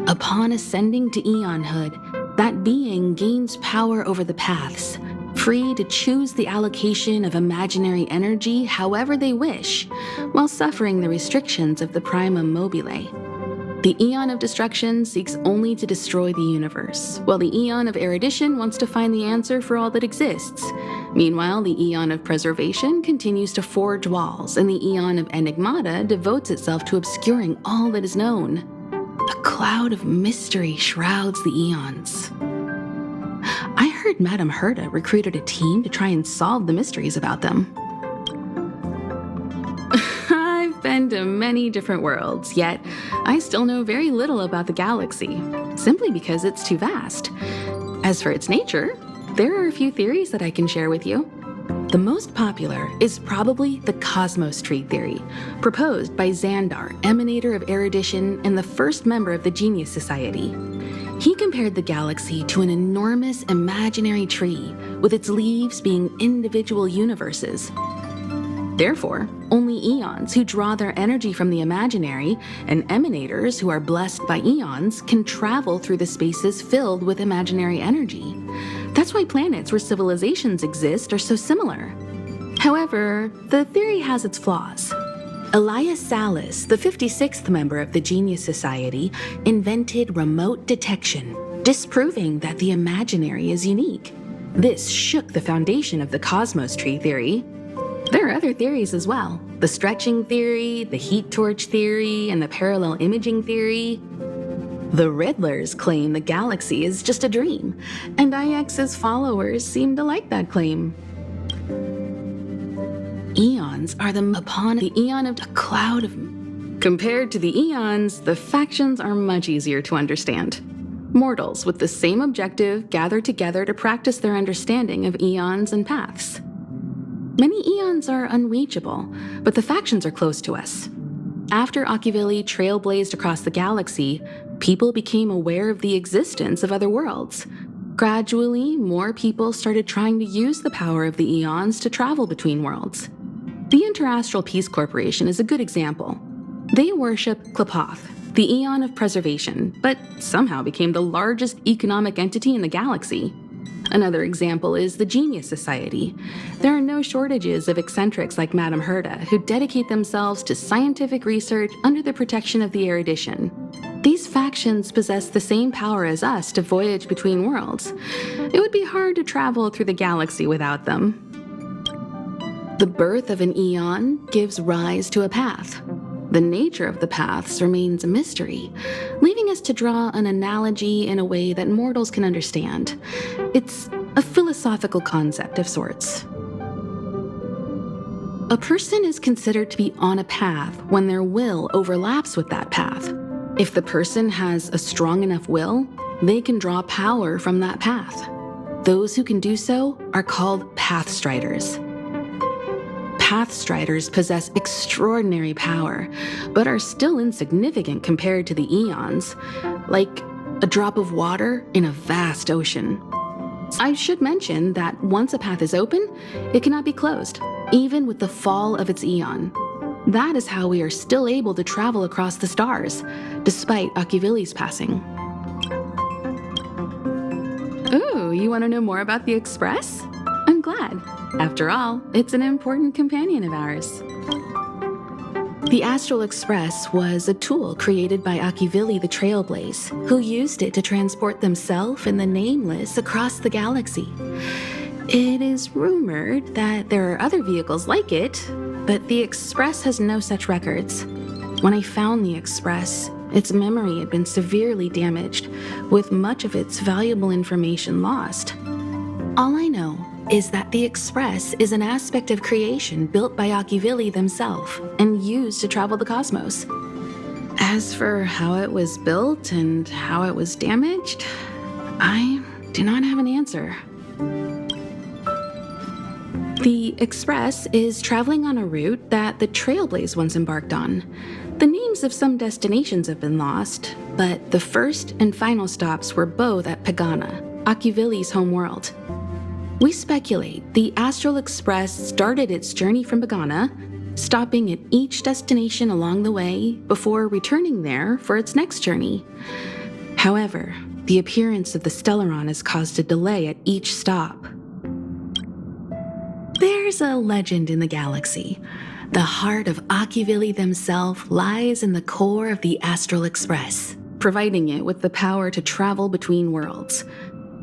Upon ascending to Eonhood, that being gains power over the paths, free to choose the allocation of imaginary energy however they wish, while suffering the restrictions of the primum mobile. The Eon of Destruction seeks only to destroy the universe, while the Eon of Erudition wants to find the answer for all that exists. Meanwhile, the Eon of Preservation continues to forge walls, and the Eon of Enigmata devotes itself to obscuring all that is known. A cloud of mystery shrouds the Eons. I heard Madame Herta recruited a team to try and solve the mysteries about them. I've been to many different worlds, yet I still know very little about the galaxy, simply because it's too vast. As for its nature, there are a few theories that I can share with you. The most popular is probably the Cosmos Tree theory, proposed by Xandar, emanator of erudition and the first member of the Genius Society. He compared the galaxy to an enormous imaginary tree, with its leaves being individual universes. Therefore, only eons who draw their energy from the imaginary and emanators who are blessed by eons can travel through the spaces filled with imaginary energy. That's why planets where civilizations exist are so similar. However, the theory has its flaws. Elias Salas, the 56th member of the Genius Society, invented remote detection, disproving that the imaginary is unique. This shook the foundation of the Cosmos Tree theory. There are other theories as well. The stretching theory, the heat torch theory, and the parallel imaging theory. The Riddlers claim the galaxy is just a dream, and IX's followers seem to like that claim. Eons are upon the eon of a cloud of... Compared to the eons, the factions are much easier to understand. Mortals with the same objective gather together to practice their understanding of eons and paths. Many eons are unreachable, but the factions are close to us. After Akivili trailblazed across the galaxy, people became aware of the existence of other worlds. Gradually, more people started trying to use the power of the eons to travel between worlds. The Interastral Peace Corporation is a good example. They worship Klapoth, the Eon of Preservation, but somehow became the largest economic entity in the galaxy. Another example is the Genius Society. There are no shortages of eccentrics like Madame Herta who dedicate themselves to scientific research under the protection of the erudition. These factions possess the same power as us to voyage between worlds. It would be hard to travel through the galaxy without them. The birth of an eon gives rise to a path. The nature of the paths remains a mystery, leaving us to draw an analogy in a way that mortals can understand. It's a philosophical concept of sorts. A person is considered to be on a path when their will overlaps with that path. If the person has a strong enough will, they can draw power from that path. Those who can do so are called Pathstriders. Pathstriders possess extraordinary power, but are still insignificant compared to the eons, like a drop of water in a vast ocean. I should mention that once a path is open, it cannot be closed, even with the fall of its eon. That is how we are still able to travel across the stars, despite Akivili's passing. Ooh, you want to know more about the Express? I'm glad. After all, it's an important companion of ours. The Astral Express was a tool created by Akivili the Trailblaze, who used it to transport themselves and the Nameless across the galaxy. It is rumored that there are other vehicles like it, but the Express has no such records. When I found the Express, its memory had been severely damaged, with much of its valuable information lost. All I know is that the Express is an aspect of creation built by Akivili themselves and used to travel the cosmos. As for how it was built and how it was damaged, I do not have an answer. The Express is traveling on a route that the Trailblaze once embarked on. The names of some destinations have been lost, but the first and final stops were both at Pagana, Akivili's homeworld. We speculate the Astral Express started its journey from Pagana, stopping at each destination along the way before returning there for its next journey. However, the appearance of the Stellaron has caused a delay at each stop. There's a legend in the galaxy. The heart of Akivili themselves lies in the core of the Astral Express, providing it with the power to travel between worlds.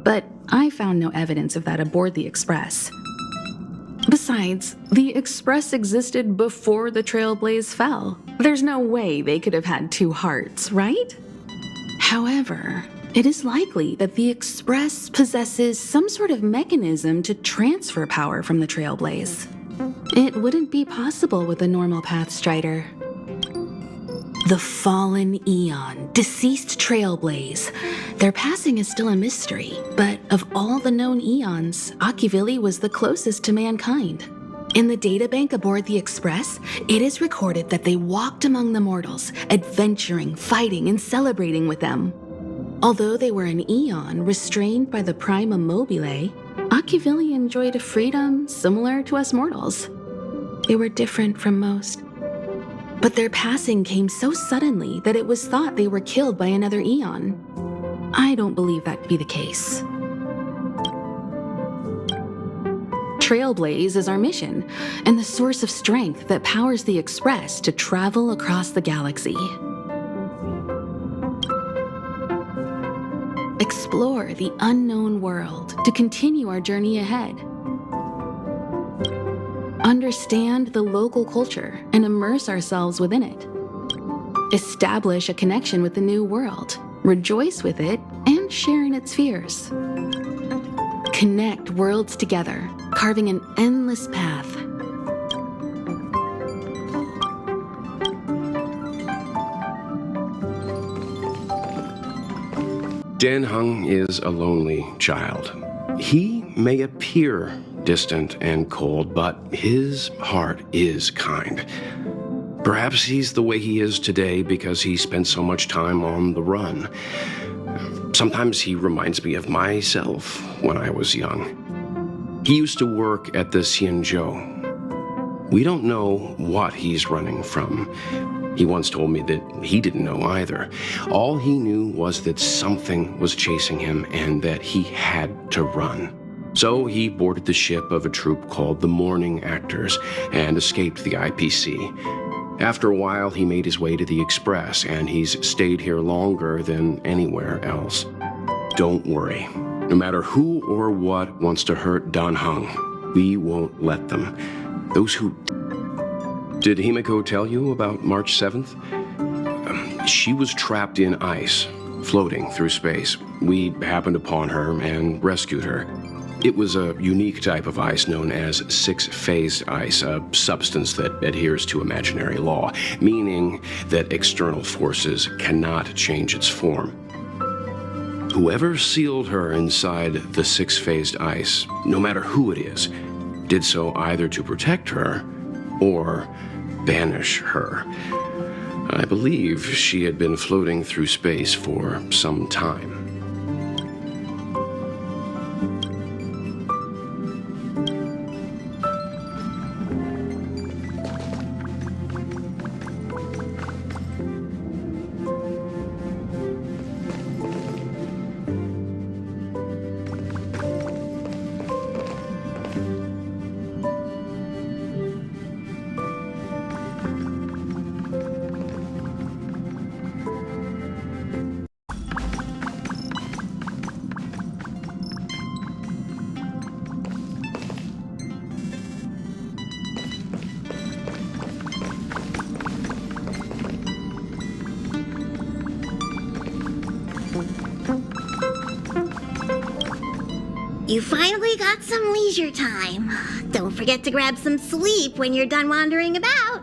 But I found no evidence of that aboard the Express. Besides, the Express existed before the Trailblaze fell. There's no way they could have had two hearts, right? However, it is likely that the Express possesses some sort of mechanism to transfer power from the Trailblaze. It wouldn't be possible with a normal Pathstrider. The fallen Eon, deceased Trailblaze. Their passing is still a mystery, but of all the known Eons, Akivili was the closest to mankind. In the databank aboard the Express, it is recorded that they walked among the mortals, adventuring, fighting, and celebrating with them. Although they were an Eon restrained by the Prima Mobile, Akivili enjoyed a freedom similar to us mortals. They were different from most. But their passing came so suddenly that it was thought they were killed by another Eon. I don't believe that to be the case. Trailblaze is our mission, and the source of strength that powers the Express to travel across the galaxy. Explore the unknown world to continue our journey ahead. Understand the local culture and immerse ourselves within it. Establish a connection with the new world rejoice with it, and share in its fears. Connect worlds together, carving an endless path. Danheng is a lonely child. He may appear distant and cold, but his heart is kind. Perhaps he's the way he is today because he spent so much time on the run. Sometimes he reminds me of myself when I was young. He used to work at the Xianzhou. We don't know what he's running from. He once told me that he didn't know either. All he knew was that something was chasing him and that he had to run. So he boarded the ship of a troupe called the Morning Actors and escaped the IPC. After a while, he made his way to the Express, and he's stayed here longer than anywhere else. Don't worry. No matter who or what wants to hurt Danheng, we won't let them. Those who... Did Himiko tell you about March 7th? She was trapped in ice, floating through space. We happened upon her and rescued her. It was a unique type of ice known as six-phased ice, a substance that adheres to imaginary law, meaning that external forces cannot change its form. Whoever sealed her inside the six-phased ice, no matter who it is, did so either to protect her or banish her. I believe she had been floating through space for some time. You finally got some leisure time. Don't forget to grab some sleep when you're done wandering about.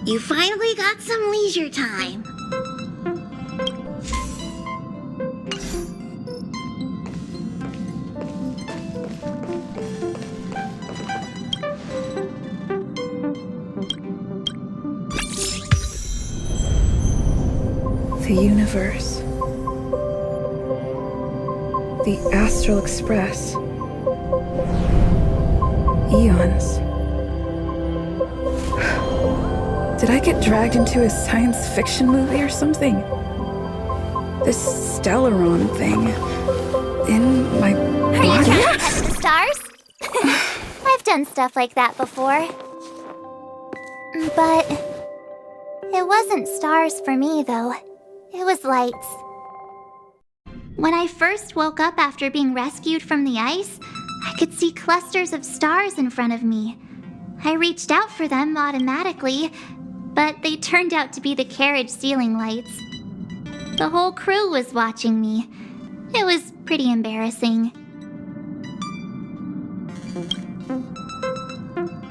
You finally got some leisure time. The universe. The Astral Express. Eons. Did I get dragged into a science fiction movie or something? This Stellaron thing in my body? Are you trying to touch the stars? I've done stuff like that before. But it wasn't stars for me, though. It was lights. When I first woke up after being rescued from the ice, I could see clusters of stars in front of me. I reached out for them automatically, but they turned out to be the carriage ceiling lights. The whole crew was watching me. It was pretty embarrassing.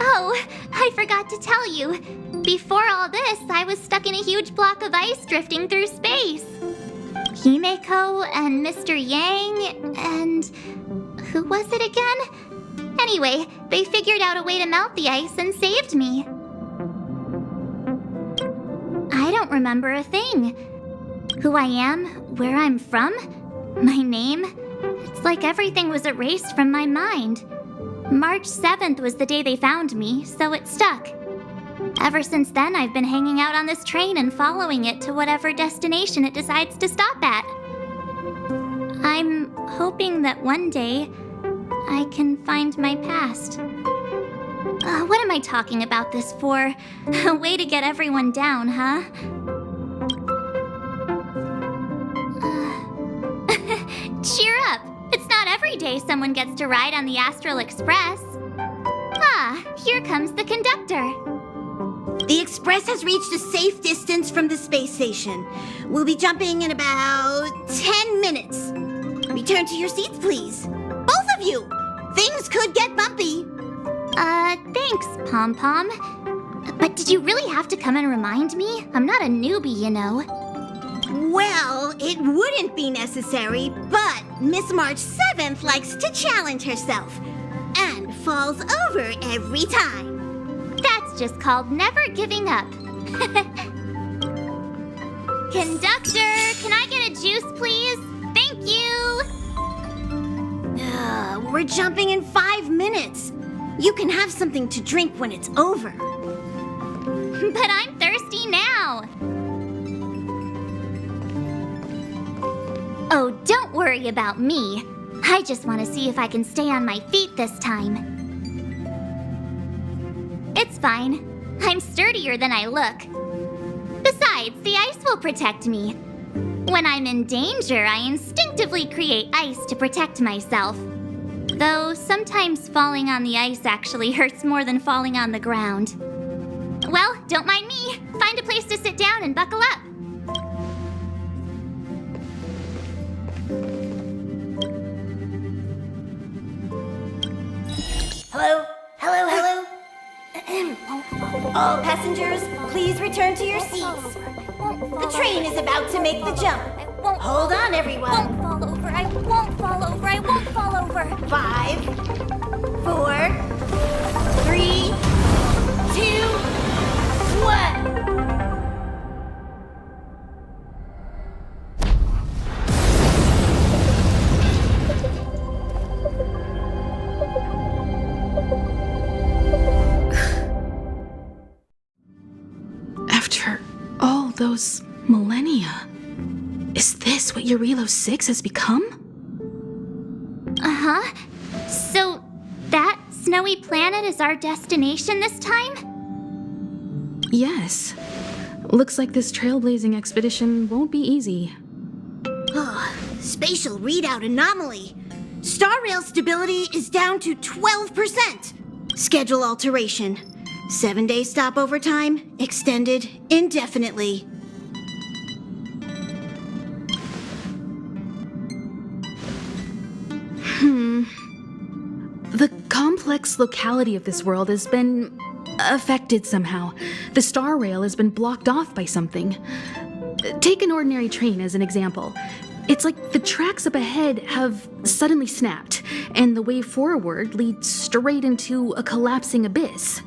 Oh, I forgot to tell you. Before all this, I was stuck in a huge block of ice drifting through space. Himeko and Mr. Yang and... who was it again? Anyway, they figured out a way to melt the ice and saved me. I don't remember a thing. Who I am, where I'm from, my name. It's like everything was erased from my mind. March 7th was the day they found me, so it stuck. Ever since then, I've been hanging out on this train and following it to whatever destination it decides to stop at. I'm hoping that one day I can find my past. What am I talking about this for? A way to get everyone down, huh? Cheer up! It's not every day someone gets to ride on the Astral Express. Ah, here comes the conductor. The Express has reached a safe distance from the space station. We'll be jumping in about 10 minutes. Return to your seats, please. Both of you! Things could get bumpy. Thanks, Pom Pom. But did you really have to come and remind me? I'm not a newbie, you know. Well, it wouldn't be necessary, but Miss March 7th likes to challenge herself and falls over every time. That's just called never giving up. Conductor, can I get a juice, please? Thank you! We're jumping in 5 minutes. You can have something to drink when it's over. But I'm thirsty now. Oh, don't worry about me. I just want to see if I can stay on my feet this time. It's fine. I'm sturdier than I look. Besides, the ice will protect me. When I'm in danger, I instinctively create ice to protect myself. Though sometimes falling on the ice actually hurts more than falling on the ground. Well, don't mind me. Find a place to sit down and buckle up. Hello? Hello, hello? All passengers, please return to your seats. The train is about to make the jump. Hold on, everyone. I won't fall over. I won't fall over. I won't fall over. 5, 4, 3, 2, 1. After all those millennia, is this what Eurilo 6 has become? Uh-huh. So, that snowy planet is our destination this time? Yes. Looks like this trailblazing expedition won't be easy. Spatial readout anomaly. Star rail stability is down to 12%. Schedule alteration. 7-day stopover time extended indefinitely. The complex locality of this world has been affected somehow. The star rail has been blocked off by something. Take an ordinary train as an example. It's like the tracks up ahead have suddenly snapped, and the way forward leads straight into a collapsing abyss.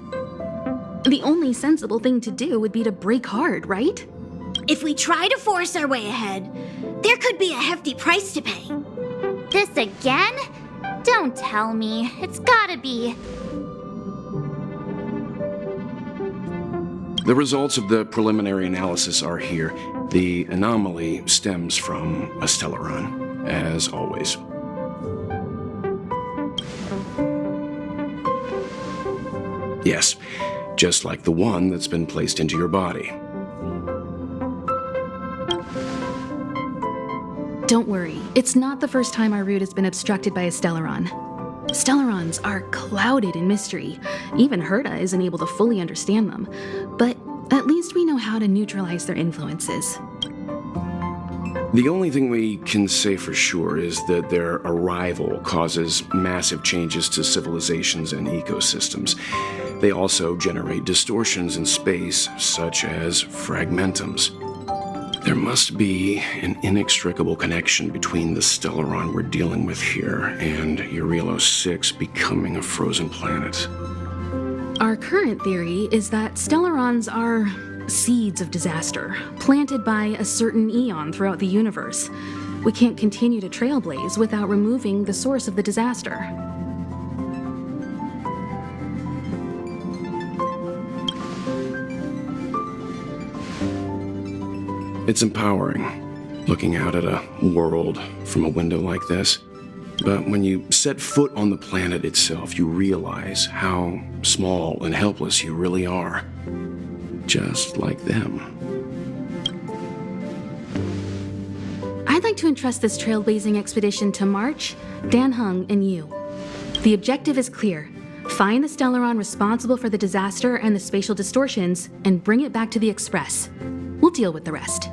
The only sensible thing to do would be to brake hard, right? If we try to force our way ahead, there could be a hefty price to pay. This again? Don't tell me. It's gotta be. The results of the preliminary analysis are here. The anomaly stems from a stellaron, as always. Yes, just like the one that's been placed into your body. Don't worry, it's not the first time our route has been obstructed by a stellaron. Stellarons are clouded in mystery. Even Herta isn't able to fully understand them. But at least we know how to neutralize their influences. The only thing we can say for sure is that their arrival causes massive changes to civilizations and ecosystems. They also generate distortions in space, such as fragmentums. There must be an inextricable connection between the Stellaron we're dealing with here and Eurilo 6 becoming a frozen planet. Our current theory is that Stellarons are seeds of disaster, planted by a certain eon throughout the universe. We can't continue to trailblaze without removing the source of the disaster. It's empowering, looking out at a world from a window like this. But when you set foot on the planet itself, you realize how small and helpless you really are. Just like them. I'd like to entrust this trailblazing expedition to March, Dan Heng, and you. The objective is clear. Find the Stellaron responsible for the disaster and the spatial distortions, and bring it back to the Express. We'll deal with the rest.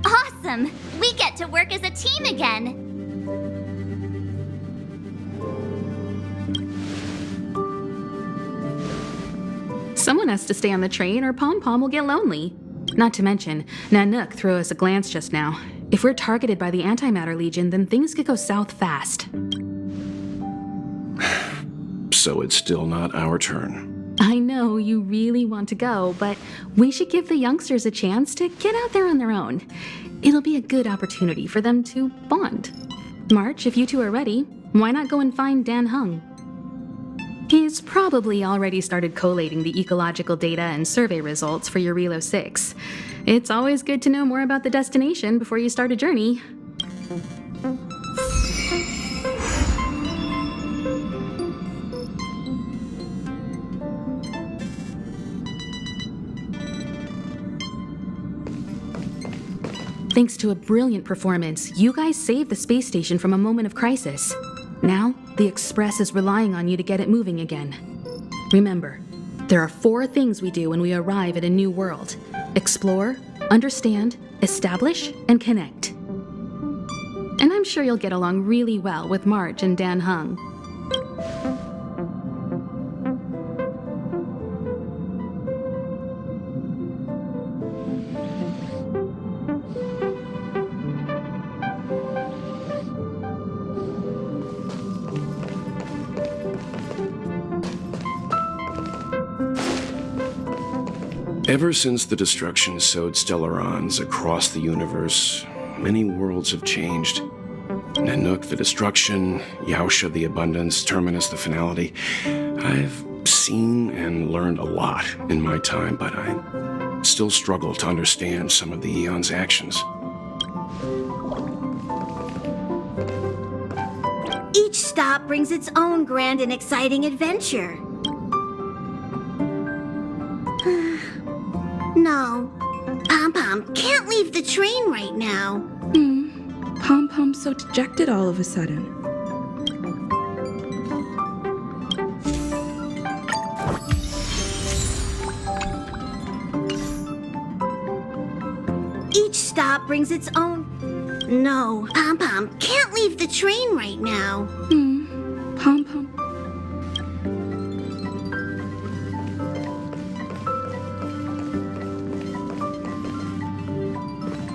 Awesome! We get to work as a team again! Someone has to stay on the train or Pom Pom will get lonely. Not to mention, Nanook threw us a glance just now. If we're targeted by the Antimatter Legion, then things could go south fast. So it's still not our turn. I know you really want to go, but we should give the youngsters a chance to get out there on their own. It'll be a good opportunity for them to bond. March, if you two are ready, why not go and find Dan Heng? He's probably already started collating the ecological data and survey results for Eurilo 6. It's always good to know more about the destination before you start a journey. Thanks to a brilliant performance, you guys saved the space station from a moment of crisis. Now, the Express is relying on you to get it moving again. Remember, there are 4 things we do when we arrive at a new world: explore, understand, establish, and connect. And I'm sure you'll get along really well with March and Dan Heng. Ever since the destruction sowed Stellarons across the universe, many worlds have changed. Nanook, the destruction, Yaosha, the abundance, Terminus, the finality. I've seen and learned a lot in my time, but I still struggle to understand some of the Eon's actions. Each stop brings its own grand and exciting adventure. No, Pom-Pom can't leave the train right now. Pom-Pom's so dejected all of a sudden. Each stop brings its own... No, Pom-Pom can't leave the train right now. Pom-Pom.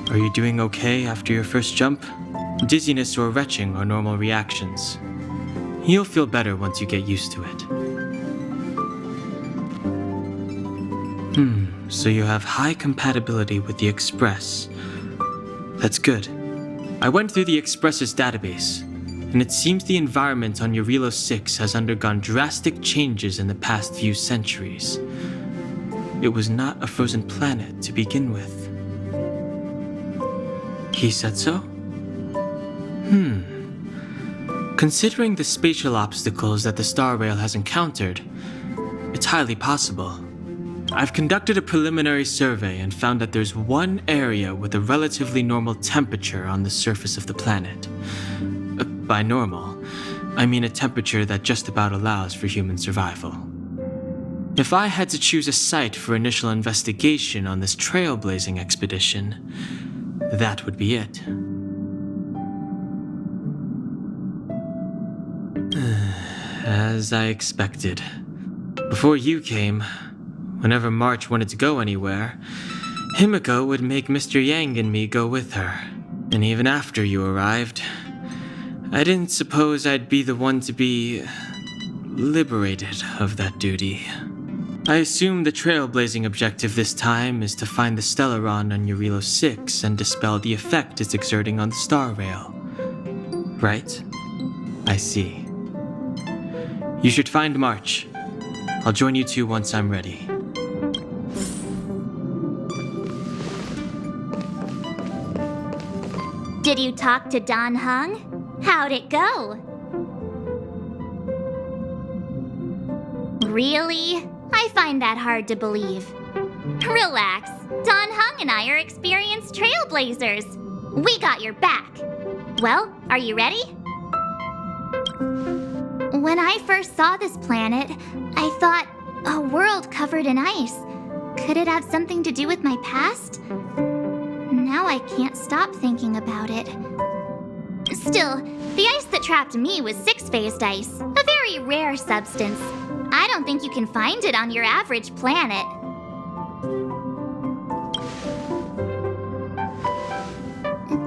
Are you doing okay after your first jump? Dizziness or retching are normal reactions. You'll feel better once you get used to it. So you have high compatibility with the Express. That's good. I went through the Express's database, and it seems the environment on Eurilo 6 has undergone drastic changes in the past few centuries. It was not a frozen planet to begin with. He said so? Considering the spatial obstacles that the Star Rail has encountered, it's highly possible. I've conducted a preliminary survey and found that there's one area with a relatively normal temperature on the surface of the planet. By normal, I mean a temperature that just about allows for human survival. If I had to choose a site for initial investigation on this trailblazing expedition, that would be it. As I expected. Before you came, whenever March wanted to go anywhere, Himiko would make Mr. Yang and me go with her. And even after you arrived, I didn't suppose I'd be the one to be liberated of that duty. I assume the trailblazing objective this time is to find the Stellaron on Eurilo 6 and dispel the effect it's exerting on the Star Rail. Right? I see. You should find March. I'll join you two once I'm ready. Did you talk to Don Hung? How'd it go? Really? I find that hard to believe. Relax. Don Hung and I are experienced trailblazers. We got your back. Well, are you ready? When I first saw this planet, I thought, a world covered in ice. Could it have something to do with my past? Now I can't stop thinking about it. Still, the ice that trapped me was six-phased ice, a very rare substance. I don't think you can find it on your average planet.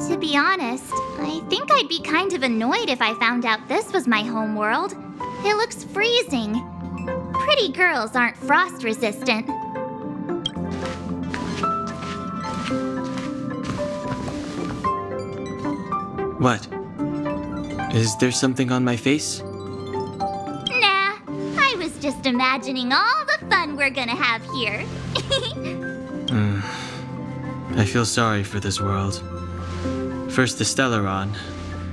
To be honest, I think I'd be kind of annoyed if I found out this was my home world. It looks freezing. Pretty girls aren't frost resistant. What? Is there something on my face? Nah, I was just imagining all the fun we're gonna have here. I feel sorry for this world. First the Stellaron,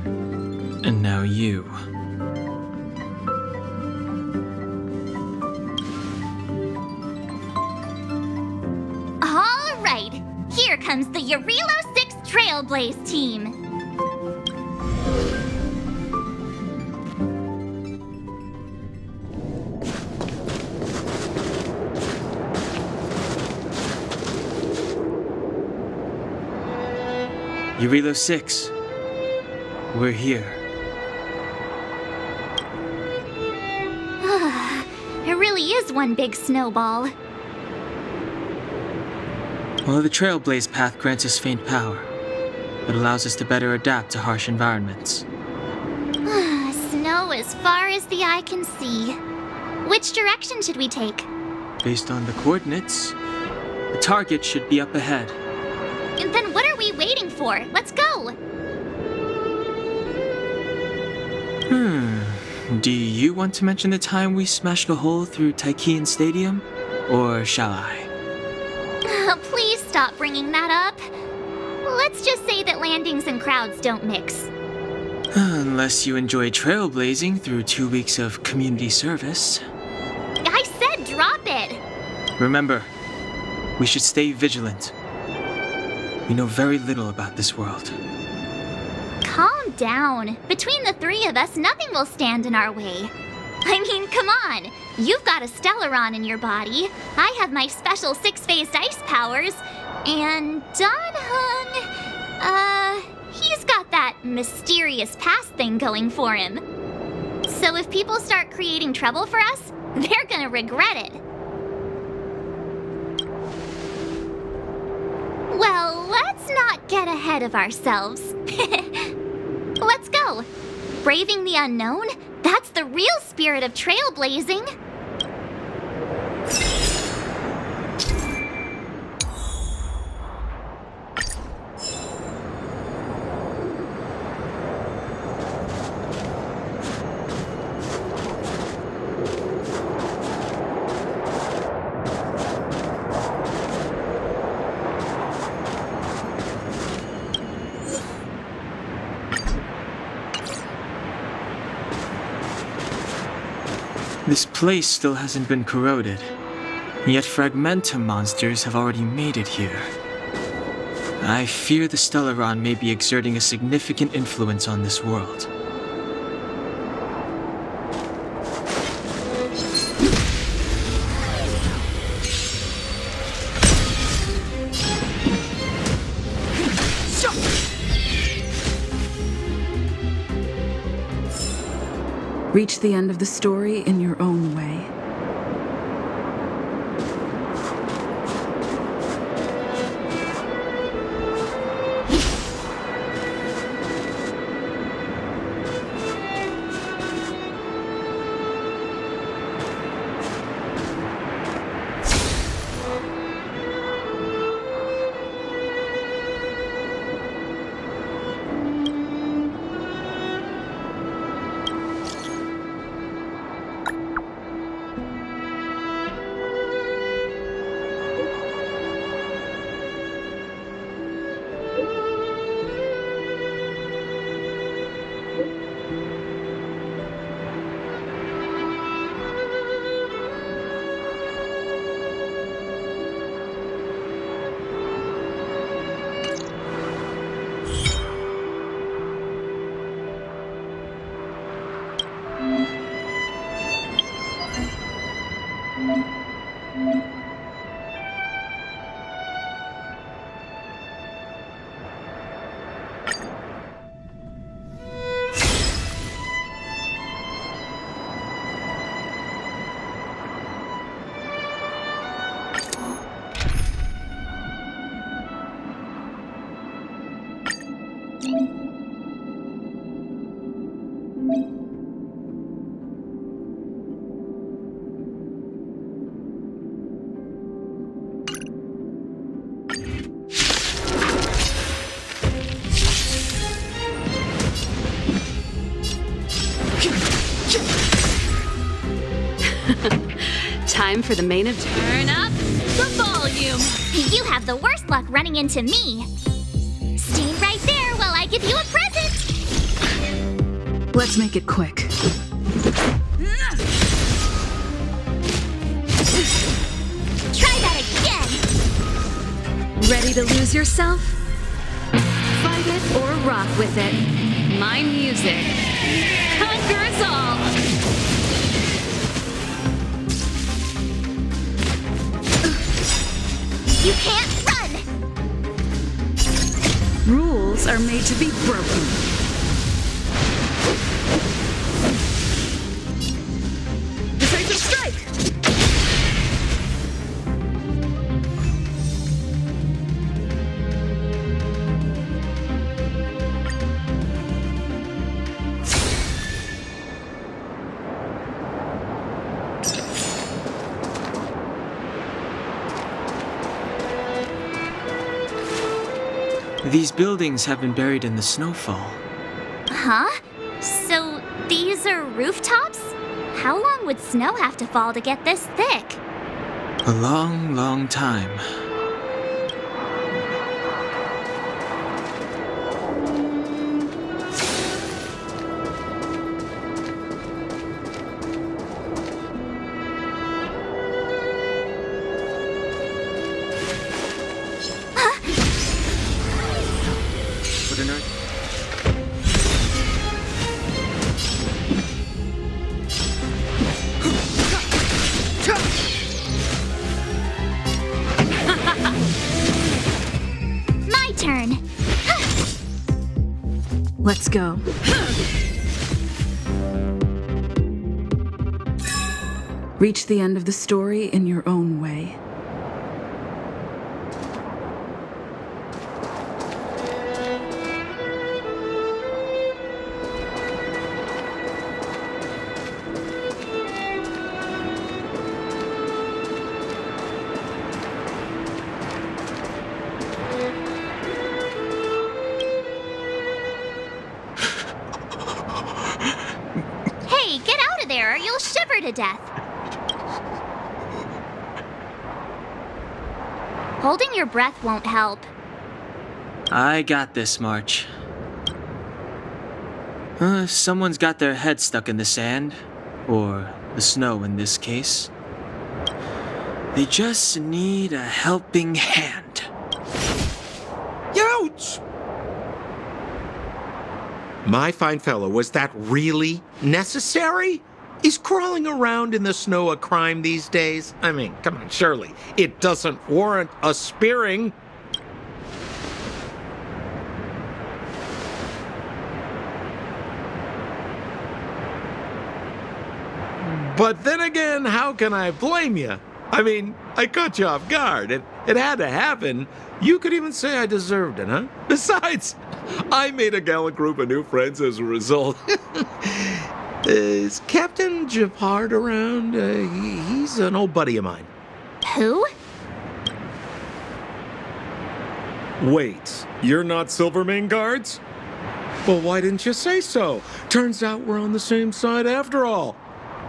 and now you. All right, here comes the Eurilo 6 Trailblaze team. Eurilo 6. We're here. It really is one big snowball. Well, the Trailblaze path grants us faint power. It allows us to better adapt to harsh environments. Snow as far as the eye can see. Which direction should we take? Based on the coordinates, the target should be up ahead. And then what are we waiting for? Let's go! Do you want to mention the time we smashed a hole through Taikian Stadium? Or shall I? Please stop bringing that up. Let's just say that landings and crowds don't mix. Unless you enjoy trailblazing through 2 weeks of community service. I said drop it! Remember, we should stay vigilant. We know very little about this world. Calm down. Between the three of us, nothing will stand in our way. I mean, come on. You've got a Stellaron in your body. I have my special six-phased ice powers. And Don Hung, he's got that mysterious past thing going for him. So if people start creating trouble for us, they're gonna regret it. Well, let's not get ahead of ourselves. Let's go. Braving the unknown? That's the real spirit of trailblazing. This place still hasn't been corroded, yet Fragmentum monsters have already made it here. I fear the Stellaron may be exerting a significant influence on this world. Reach the end of the story in your own way. Time for the main event. Turn up the volume. You have the worst luck running into me. Stay right there while I give you a present. Let's make it quick. Try that again. Ready to lose yourself? Fight it or rock with it. My music conquers all. You can't run! Rules are made to be broken. Decisive strike! These buildings have been buried in the snowfall. Huh? So these are rooftops? How long would snow have to fall to get this thick? A long, long time. What on earth? My turn. Let's go. Reach the end of the story in your own way. Hey, get out of there or you'll shiver to death. Holding your breath won't help. I got this, March. If someone's got their head stuck in the sand, or the snow in this case, they just need a helping hand. Ouch! My fine fellow, was that really necessary? Is crawling around in the snow a crime these days? I mean, come on, surely. It doesn't warrant a spearing. But then again, how can I blame you? I mean, I caught you off guard. It had to happen. You could even say I deserved it, huh? Besides, I made a gallant group of new friends as a result. Is Captain Japard around? He's an old buddy of mine. Who? Wait, you're not Silvermane Guards? Well, why didn't you say so? Turns out we're on the same side after all.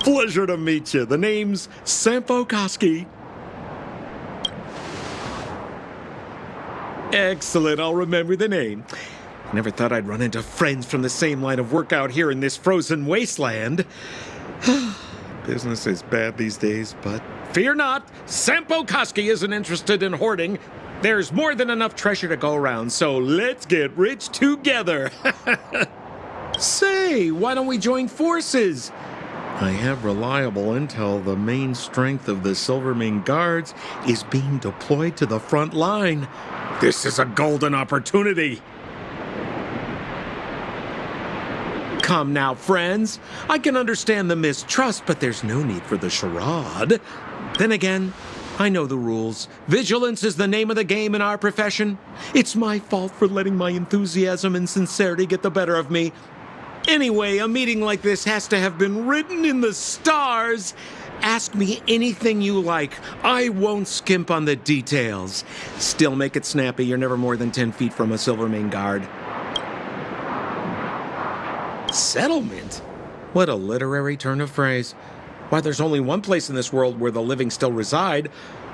Pleasure to meet you. The name's Sampo Koski. Excellent, I'll remember the name. Never thought I'd run into friends from the same line of work out here in this frozen wasteland. Business is bad these days, but fear not, Sampo Koski isn't interested in hoarding. There's more than enough treasure to go around, so let's get rich together. Say, why don't we join forces? I have reliable intel the main strength of the Silvermane Guards is being deployed to the front line. This is a golden opportunity. Come now, friends. I can understand the mistrust, but there's no need for the charade. Then again, I know the rules. Vigilance is the name of the game in our profession. It's my fault for letting my enthusiasm and sincerity get the better of me. Anyway, a meeting like this has to have been written in the stars. Ask me anything you like. I won't skimp on the details. Still make it snappy. You're never more than 10 feet from a Silvermane Guard. Settlement? What a literary turn of phrase. Why, there's only one place in this world where the living still reside.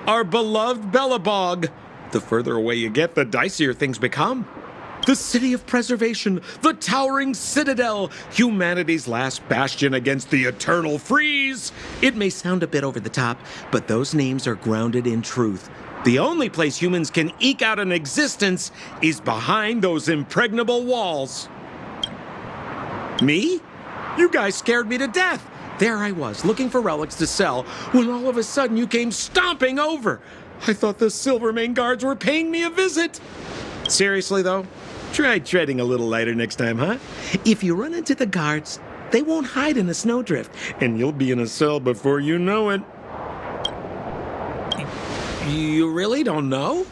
Our beloved Bellabog. The further away you get, the dicier things become. The city of preservation, the towering citadel, humanity's last bastion against the eternal freeze. It may sound a bit over the top, but those names are grounded in truth. The only place humans can eke out an existence is behind those impregnable walls. Me? You guys scared me to death. There I was, looking for relics to sell, when all of a sudden you came stomping over. I thought the Silvermane Guards were paying me a visit. Seriously, though? Try treading a little lighter next time, huh? If you run into the guards, they won't hide in a snowdrift, and you'll be in a cell before you know it. You really don't know?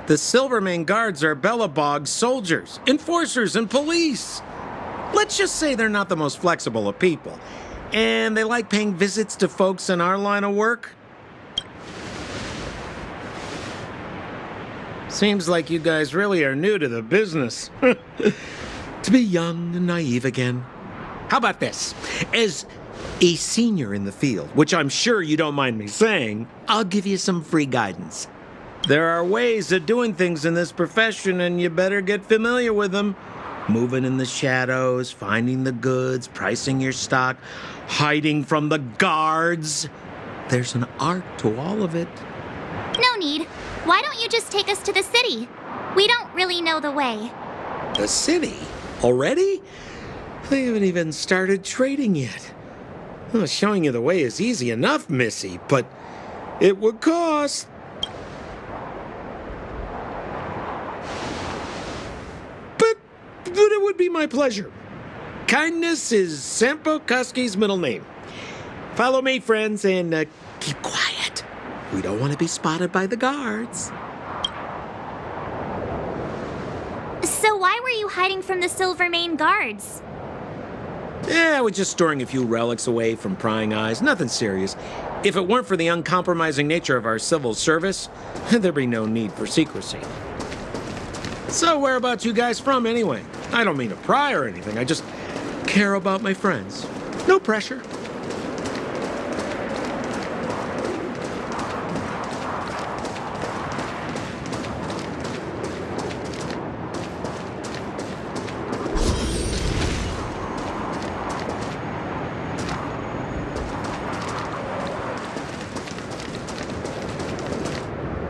The Silvermane Guards are Bellabog's soldiers, enforcers, and police. Let's just say they're not the most flexible of people, and they like paying visits to folks in our line of work. Seems like you guys really are new to the business. To be young and naive again. How about this? As a senior in the field, which I'm sure you don't mind me saying, I'll give you some free guidance. There are ways of doing things in this profession, and you better get familiar with them. Moving in the shadows, finding the goods, pricing your stock, hiding from the guards. There's an art to all of it. No need. Why don't you just take us to the city? We don't really know the way. The city? Already? They haven't even started trading yet. Well, showing you the way is easy enough, Missy, but it would cost. But it would be my pleasure. Kindness is Sampo Koski's middle name. Follow me, friends, and keep quiet. We don't want to be spotted by the guards. So why were you hiding from the Silvermane Guards? Yeah, I was just storing a few relics away from prying eyes. Nothing serious. If it weren't for the uncompromising nature of our civil service, there'd be no need for secrecy. So whereabouts you guys from, anyway? I don't mean to pry or anything. I just care about my friends. No pressure.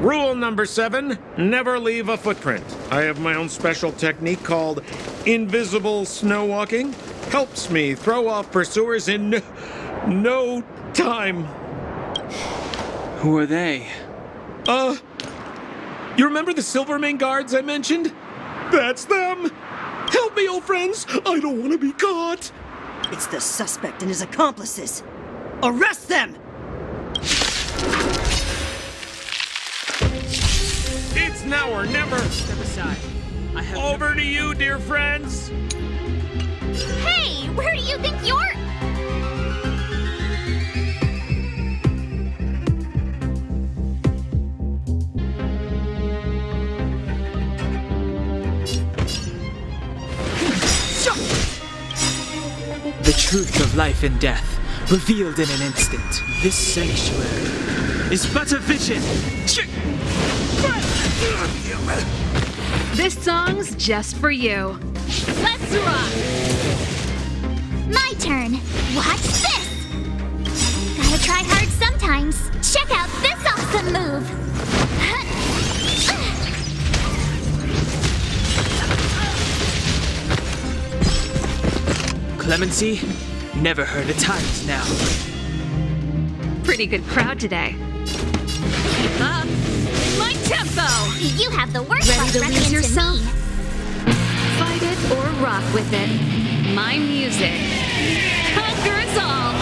Rule number 7, never leave a footprint. I have my own special technique called invisible snow walking. Helps me throw off pursuers in no time. Who are they? You remember the Silvermane Guards I mentioned? That's them! Help me, old friends! I don't want to be caught! It's the suspect and his accomplices. Arrest them! It's now or never! Step aside. I have Over to you, dear friends! Hey, where do you think you're... The truth of life and death, revealed in an instant. This sanctuary is but a vision. This song's just for you. Let's rock! My turn. Watch this! Gotta try hard sometimes. Check out this awesome move! Clemency, never heard a times now. Pretty good crowd today. Keep up. My tempo! You have the worst Ready luck to running lose into yourself? me. Fight it or rock with it. My music conquers all.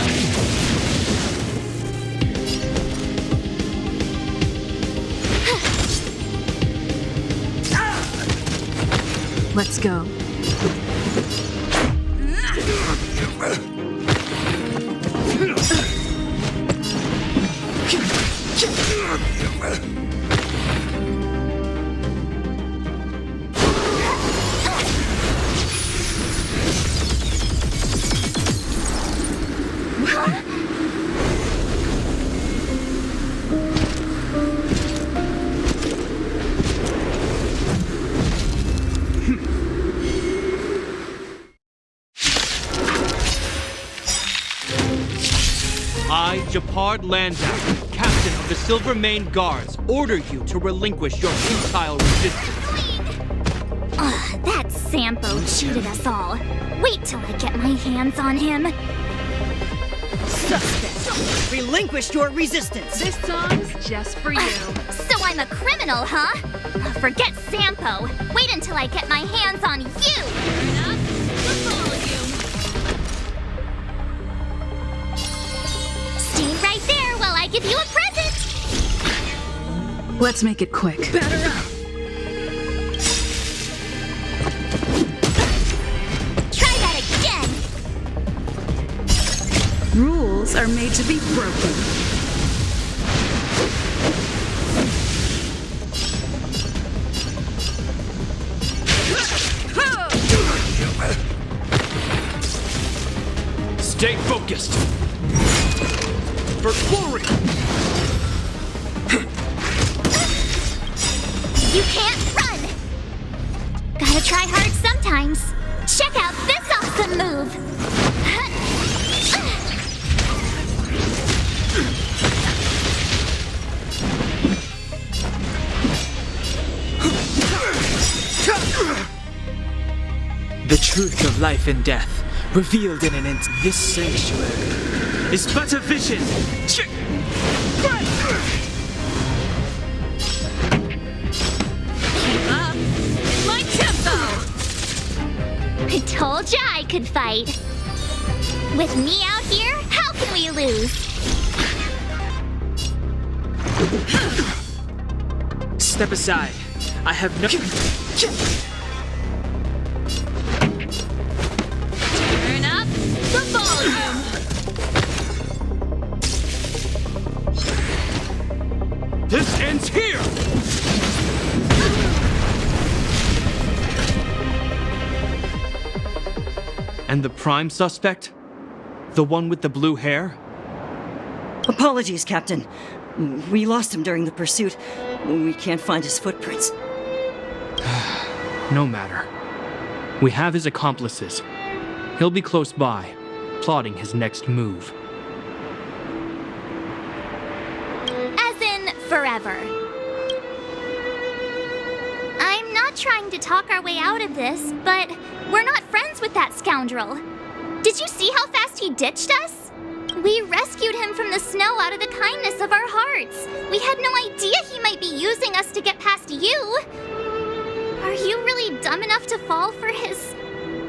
Let's go. I, Japard Landau, captain of the Silver Mane Guards, order you to relinquish your futile resistance. Ugh, that Sampo cheated us all. Wait till I get my hands on him. Suspect! Relinquish your resistance! This song's just for you. So I'm a criminal, huh? Forget Sampo. Wait until I get my hands on you! Turn up the volume. Stay right there while I give you a present! Let's make it quick. Batter up! Try that again! Rules are made to be broken. Stay focused! For glory! You can't run! Gotta try hard sometimes. Check out this awesome move! The truth of life and death, revealed in an instant. This sanctuary is but a vision. Keep up. My tempo! I told ya I could fight. With me out here, how can we lose? Step aside. I have no... Turn up the volume. This ends here! And the prime suspect? The one with the blue hair? Apologies, Captain. We lost him during the pursuit. We can't find his footprints. No matter. We have his accomplices. He'll be close by, plotting his next move. As in, forever. I'm not trying to talk our way out of this, but we're not friends with that scoundrel. Did you see how fast he ditched us? We rescued him from the snow out of the kindness of our hearts. We had no idea he might be using us to get past you. Are you really dumb enough to fall for his...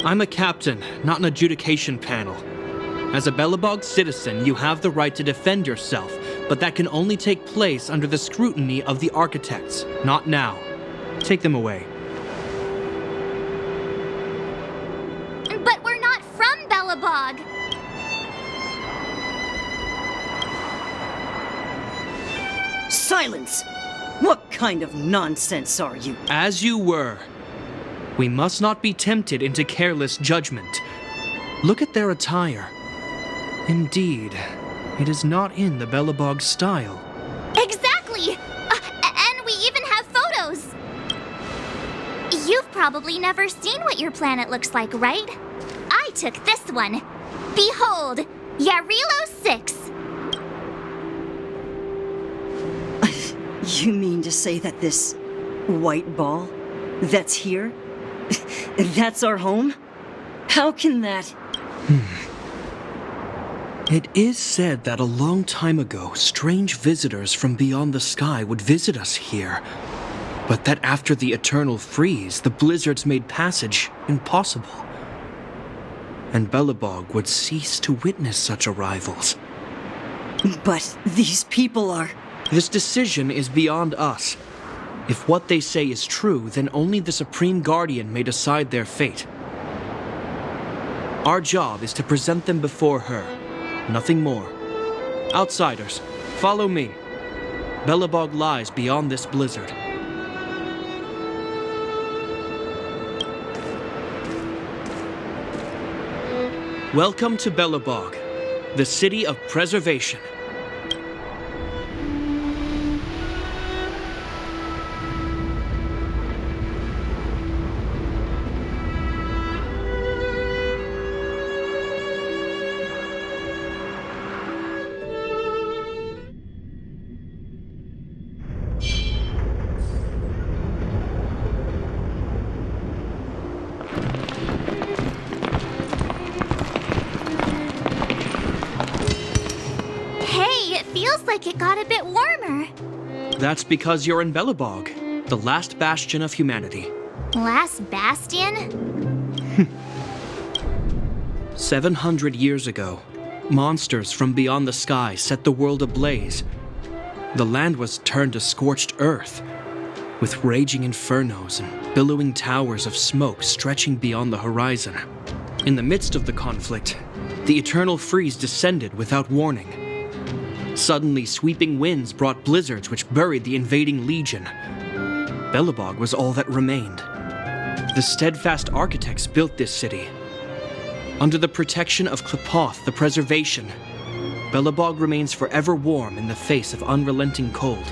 I'm a captain, not an adjudication panel. As a Belobog citizen, you have the right to defend yourself, but that can only take place under the scrutiny of the architects, not now. Take them away. But we're not from Belobog! Silence! What kind of nonsense are you? As you were. We must not be tempted into careless judgment. Look at their attire. Indeed, it is not in the Belobog style. Exactly! And we even have photos! You've probably never seen what your planet looks like, right? I took this one. Behold, Yarilo 6. You mean to say that this white ball that's here, that's our home? How can that... It is said that a long time ago, strange visitors from beyond the sky would visit us here. But that after the eternal freeze, the blizzards made passage impossible. And Belobog would cease to witness such arrivals. But these people are... This decision is beyond us. If what they say is true, then only the Supreme Guardian may decide their fate. Our job is to present them before her. Nothing more. Outsiders, follow me. Belobog lies beyond this blizzard. Welcome to Belobog, the city of preservation. It got a bit warmer. That's because you're in Belobog, the last bastion of humanity. Last bastion? 700 years ago, monsters from beyond the sky set the world ablaze. The land was turned to scorched earth, with raging infernos and billowing towers of smoke stretching beyond the horizon. In the midst of the conflict, the eternal freeze descended without warning. Suddenly, sweeping winds brought blizzards which buried the invading legion. Belobog was all that remained. The steadfast architects built this city. Under the protection of Klepoth, the preservation, Belobog remains forever warm in the face of unrelenting cold.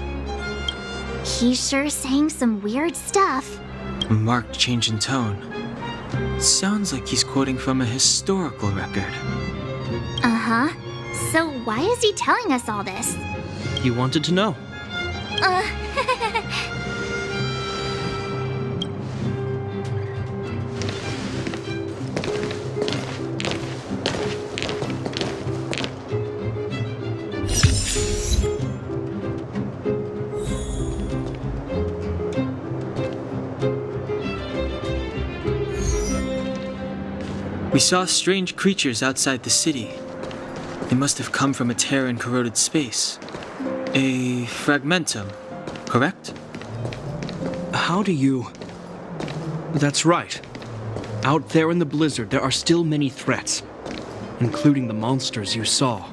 He's sure saying some weird stuff. A marked change in tone. Sounds like he's quoting from a historical record. Uh-huh. So why is he telling us all this? You wanted to know. We saw strange creatures outside the city. They must have come from a tear-and-corroded space. A fragmentum, correct? How do you... That's right. Out there in the blizzard, there are still many threats, including the monsters you saw.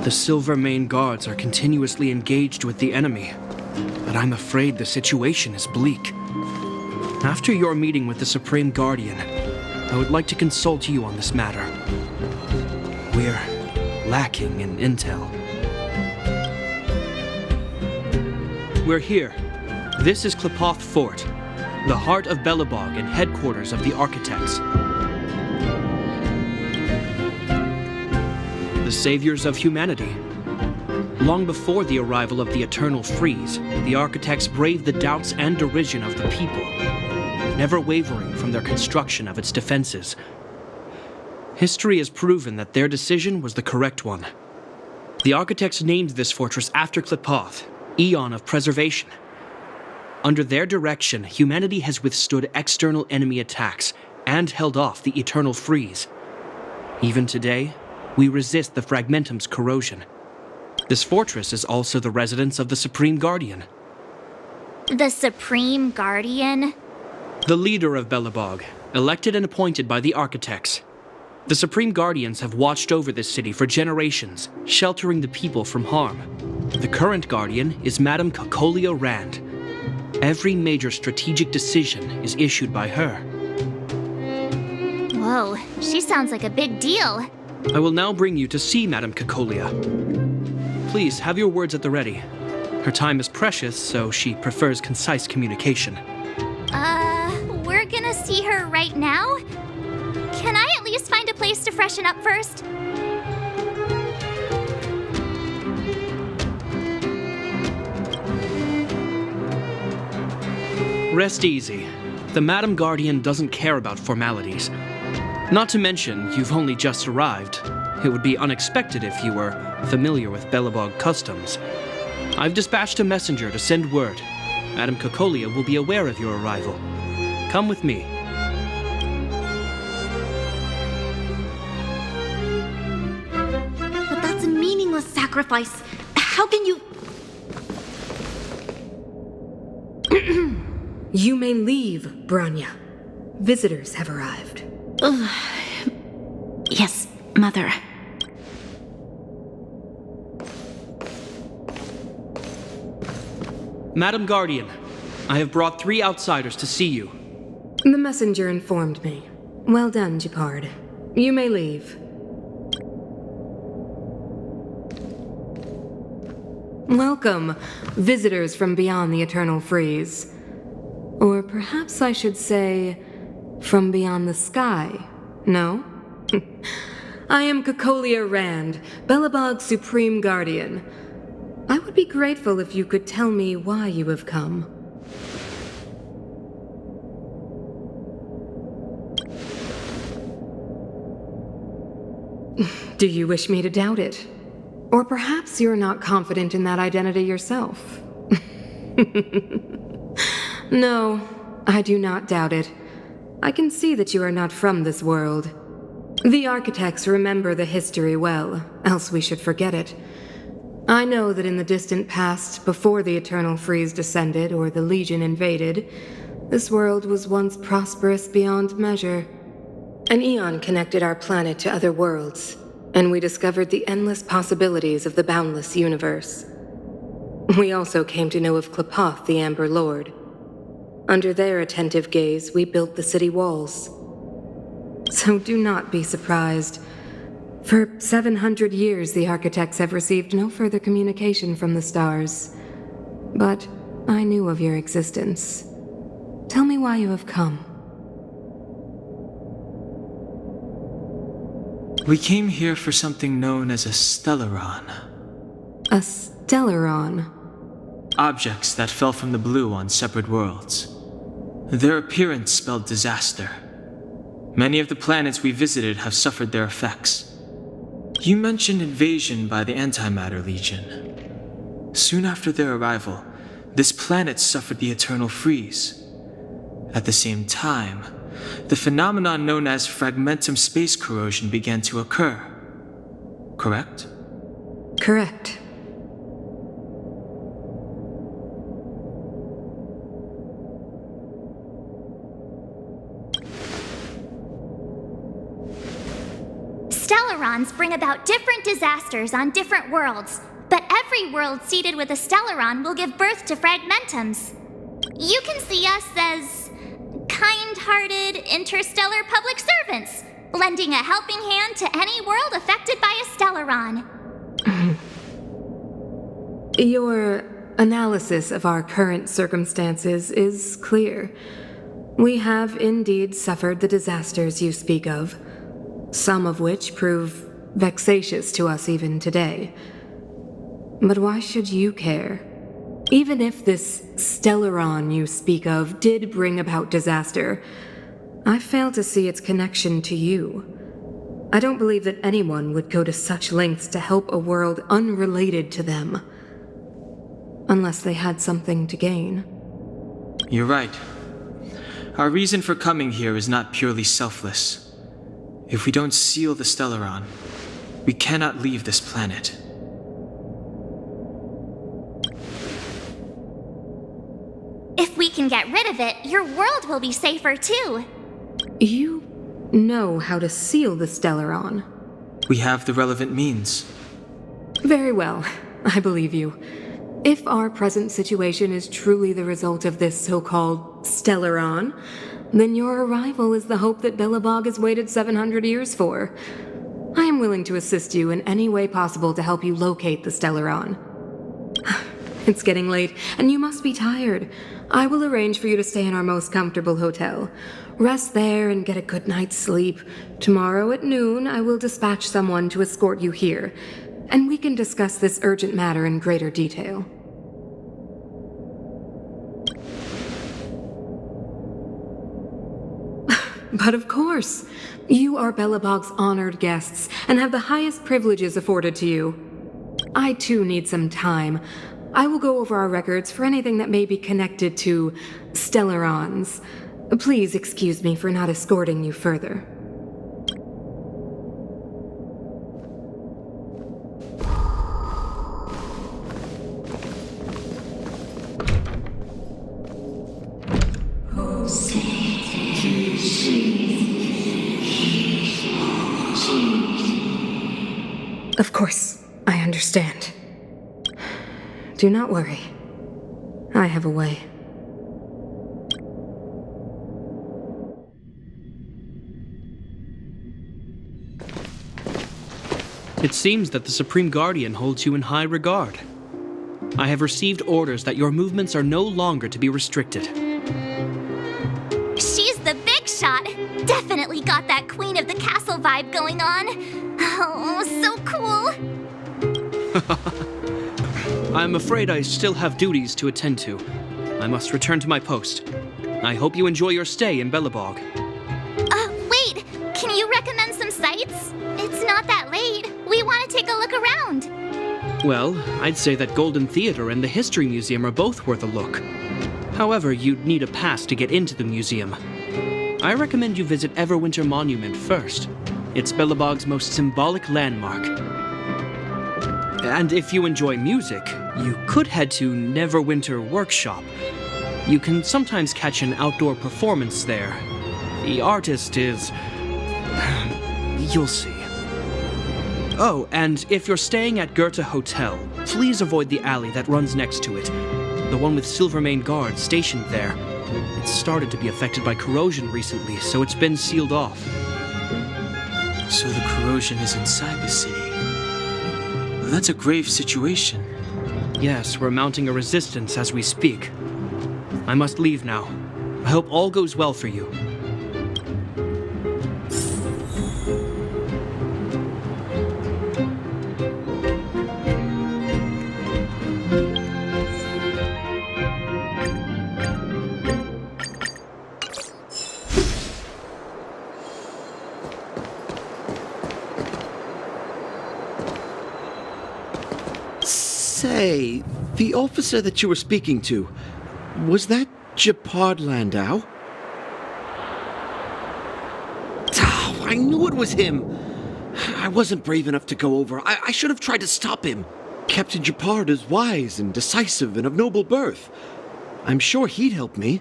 The Silvermane guards are continuously engaged with the enemy, but I'm afraid the situation is bleak. After your meeting with the Supreme Guardian, I would like to consult you on this matter. We're lacking in intel. We're here. This is Klepoth Fort, the heart of Belobog and headquarters of the architects. The saviors of humanity. Long before the arrival of the Eternal Freeze, the architects braved the doubts and derision of the people, never wavering from their construction of its defenses. History has proven that their decision was the correct one. The architects named this fortress after Klepoth, Eon of Preservation. Under their direction, humanity has withstood external enemy attacks and held off the Eternal Freeze. Even today, we resist the Fragmentum's corrosion. This fortress is also the residence of the Supreme Guardian. The Supreme Guardian? The leader of Belobog, elected and appointed by the architects. The Supreme Guardians have watched over this city for generations, sheltering the people from harm. The current Guardian is Madame Cocolia Rand. Every major strategic decision is issued by her. Whoa, she sounds like a big deal. I will now bring you to see Madame Cocolia. Please, have your words at the ready. Her time is precious, so she prefers concise communication. We're gonna see her right now? Can I at least find a place to freshen up first? Rest easy. The Madam Guardian doesn't care about formalities. Not to mention, you've only just arrived. It would be unexpected if you were familiar with Belobog customs. I've dispatched a messenger to send word. Madame Cocolia will be aware of your arrival. Come with me. But that's a meaningless sacrifice. How can you... You may leave, Branya. Visitors have arrived. Yes, Mother. Madam Guardian, I have brought 3 outsiders to see you. The messenger informed me. Well done, Gepard. You may leave. Welcome, visitors from beyond the Eternal Freeze. Or perhaps I should say, from beyond the sky, no? I am Cocolia Rand, Belobog's Supreme Guardian. I would be grateful if you could tell me why you have come. Do you wish me to doubt it? Or perhaps you're not confident in that identity yourself? No, I do not doubt it. I can see that you are not from this world. The architects remember the history well, else we should forget it. I know that in the distant past, before the Eternal Freeze descended or the Legion invaded, this world was once prosperous beyond measure. An eon connected our planet to other worlds, and we discovered the endless possibilities of the boundless universe. We also came to know of Klapoth, the Amber Lord. Under their attentive gaze, we built the city walls. So do not be surprised. For 700 years, the architects have received no further communication from the stars. But I knew of your existence. Tell me why you have come. We came here for something known as a Stellaron. A Stellaron? Objects that fell from the blue on separate worlds. Their appearance spelled disaster. Many of the planets we visited have suffered their effects. You mentioned invasion by the Antimatter Legion. Soon after their arrival, this planet suffered the Eternal Freeze. At the same time, the phenomenon known as Fragmentum space corrosion began to occur. Correct? Correct. Stellarons bring about different disasters on different worlds, but every world seeded with a Stellaron will give birth to Fragmentums. You can see us as kind-hearted interstellar public servants, lending a helping hand to any world affected by a Stellaron. Your analysis of our current circumstances is clear. We have indeed suffered the disasters you speak of, some of which prove vexatious to us even today. But why should you care? Even if this Stellaron you speak of did bring about disaster, I fail to see its connection to you. I don't believe that anyone would go to such lengths to help a world unrelated to them. Unless they had something to gain. You're right. Our reason for coming here is not purely selfless. If we don't seal the Stellaron, we cannot leave this planet. If we can get rid of it, your world will be safer too. You know how to seal the Stellaron. We have the relevant means. Very well, I believe you. If our present situation is truly the result of this so-called Stellaron, then your arrival is the hope that Belobog has waited 700 years for. I am willing to assist you in any way possible to help you locate the Stellaron. It's getting late, and you must be tired. I will arrange for you to stay in our most comfortable hotel. Rest there and get a good night's sleep. Tomorrow at noon, I will dispatch someone to escort you here, and we can discuss this urgent matter in greater detail. But of course, you are Belobog's honored guests and have the highest privileges afforded to you. I too need some time. I will go over our records for anything that may be connected to Stellarons. Please excuse me for not escorting you further. Of course, I understand. Do not worry. I have a way. It seems that the Supreme Guardian holds you in high regard. I have received orders that your movements are no longer to be restricted. She's the big shot. Definitely got that Queen of the Castle vibe going on. Oh, so cool. I'm afraid I still have duties to attend to. I must return to my post. I hope you enjoy your stay in Belobog. Wait! Can you recommend some sites? It's not that late. We want to take a look around. Well, I'd say that Golden Theater and the History Museum are both worth a look. However, you'd need a pass to get into the museum. I recommend you visit Everwinter Monument first. It's Belobog's most symbolic landmark. And if you enjoy music, you could head to Neverwinter Workshop. You can sometimes catch an outdoor performance there. The artist is... you'll see. Oh, and if you're staying at Goethe Hotel, please avoid the alley that runs next to it. The one with Silvermane guards stationed there. It's started to be affected by corrosion recently, so it's been sealed off. So the corrosion is inside the city. Well, that's a grave situation. Yes, we're mounting a resistance as we speak. I must leave now. I hope all goes well for you. Say, the officer that you were speaking to, was that Japard Landau? Oh, I knew it was him. I wasn't brave enough to go over. I should have tried to stop him. Captain Japard is wise and decisive and of noble birth. I'm sure he'd help me.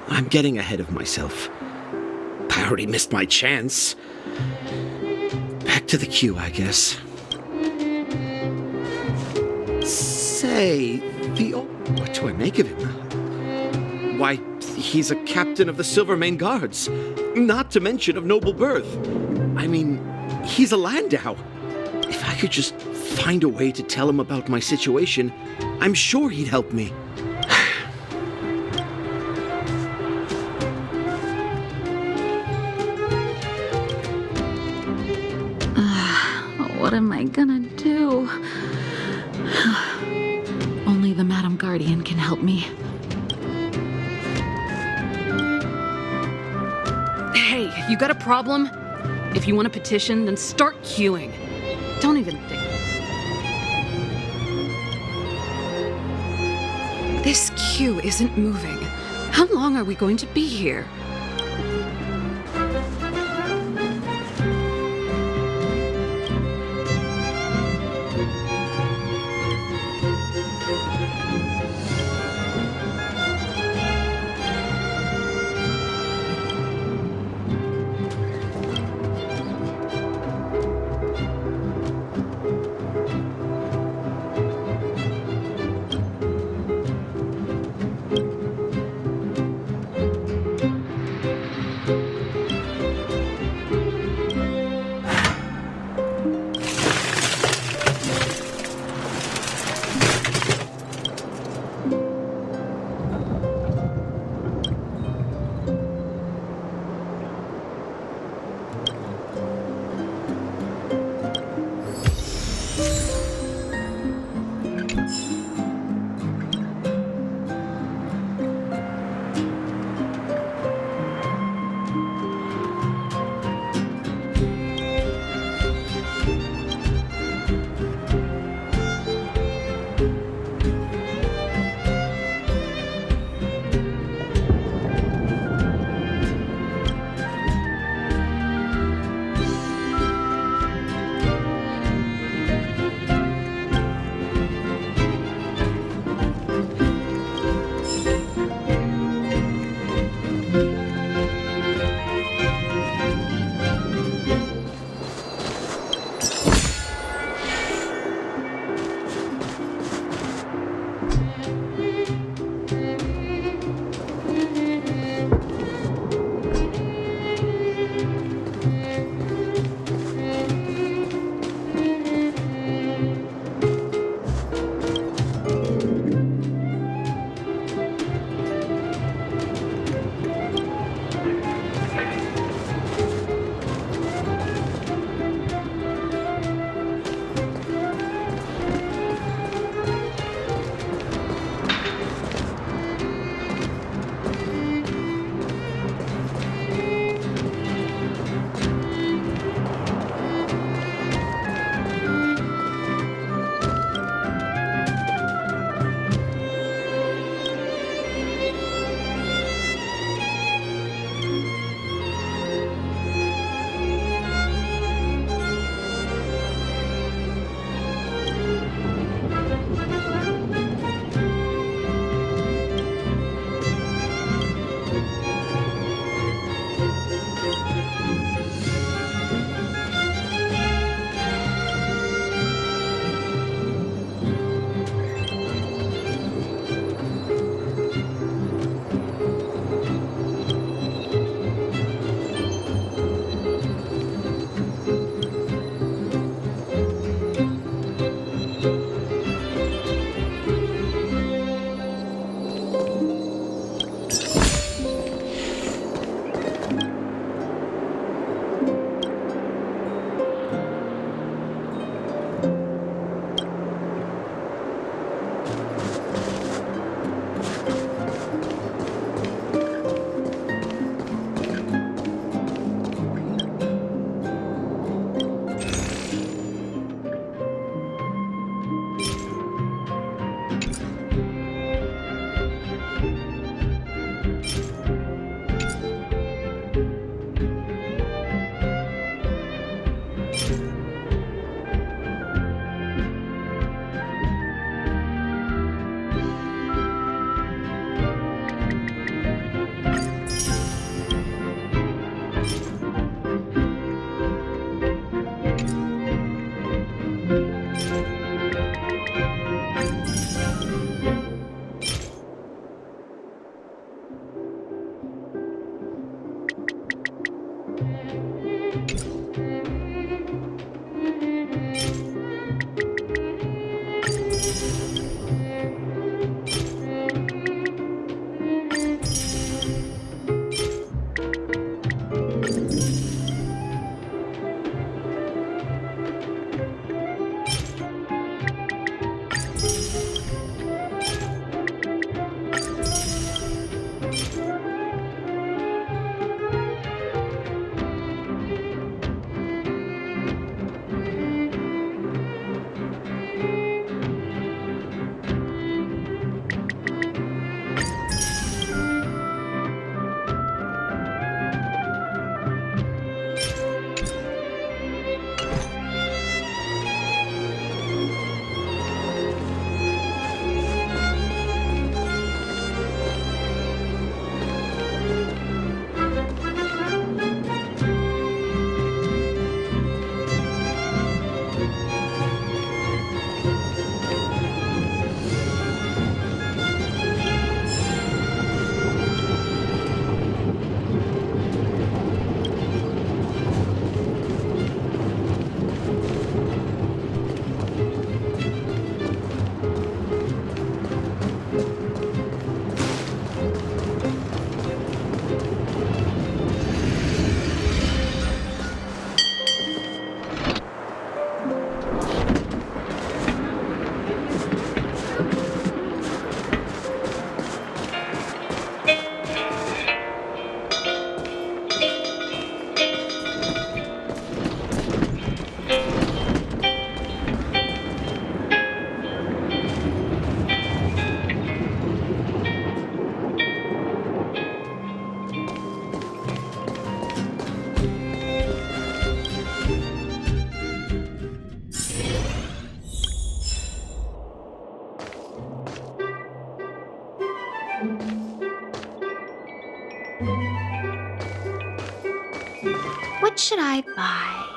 I'm getting ahead of myself. I already missed my chance. Back to the queue, I guess. Say, what do I make of him? Why, he's a captain of the Silvermane Guards, not to mention of noble birth. I mean, he's a Landau. If I could just find a way to tell him about my situation, I'm sure he'd help me. What am I gonna do? Only the Madam Guardian can help me. Hey, you got a problem? If you want a petition, then start queuing. Don't even think. This queue isn't moving. How long are we going to be here? What should I buy?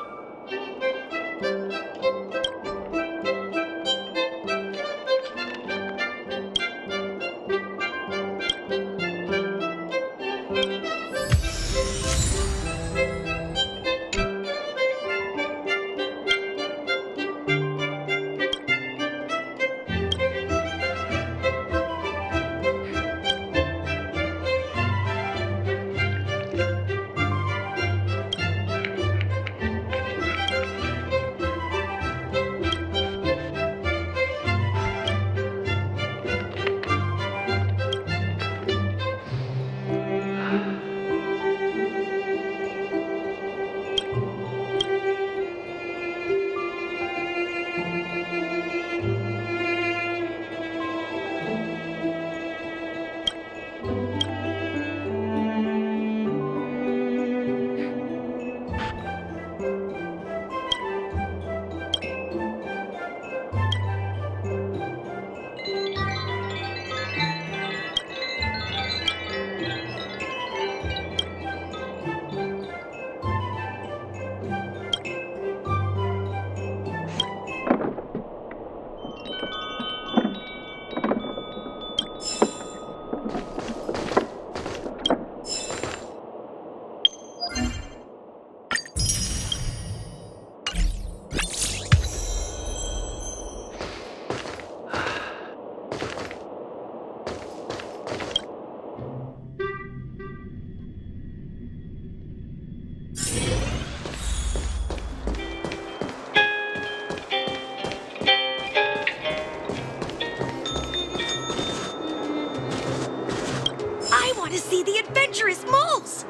I want to see the adventurous moles!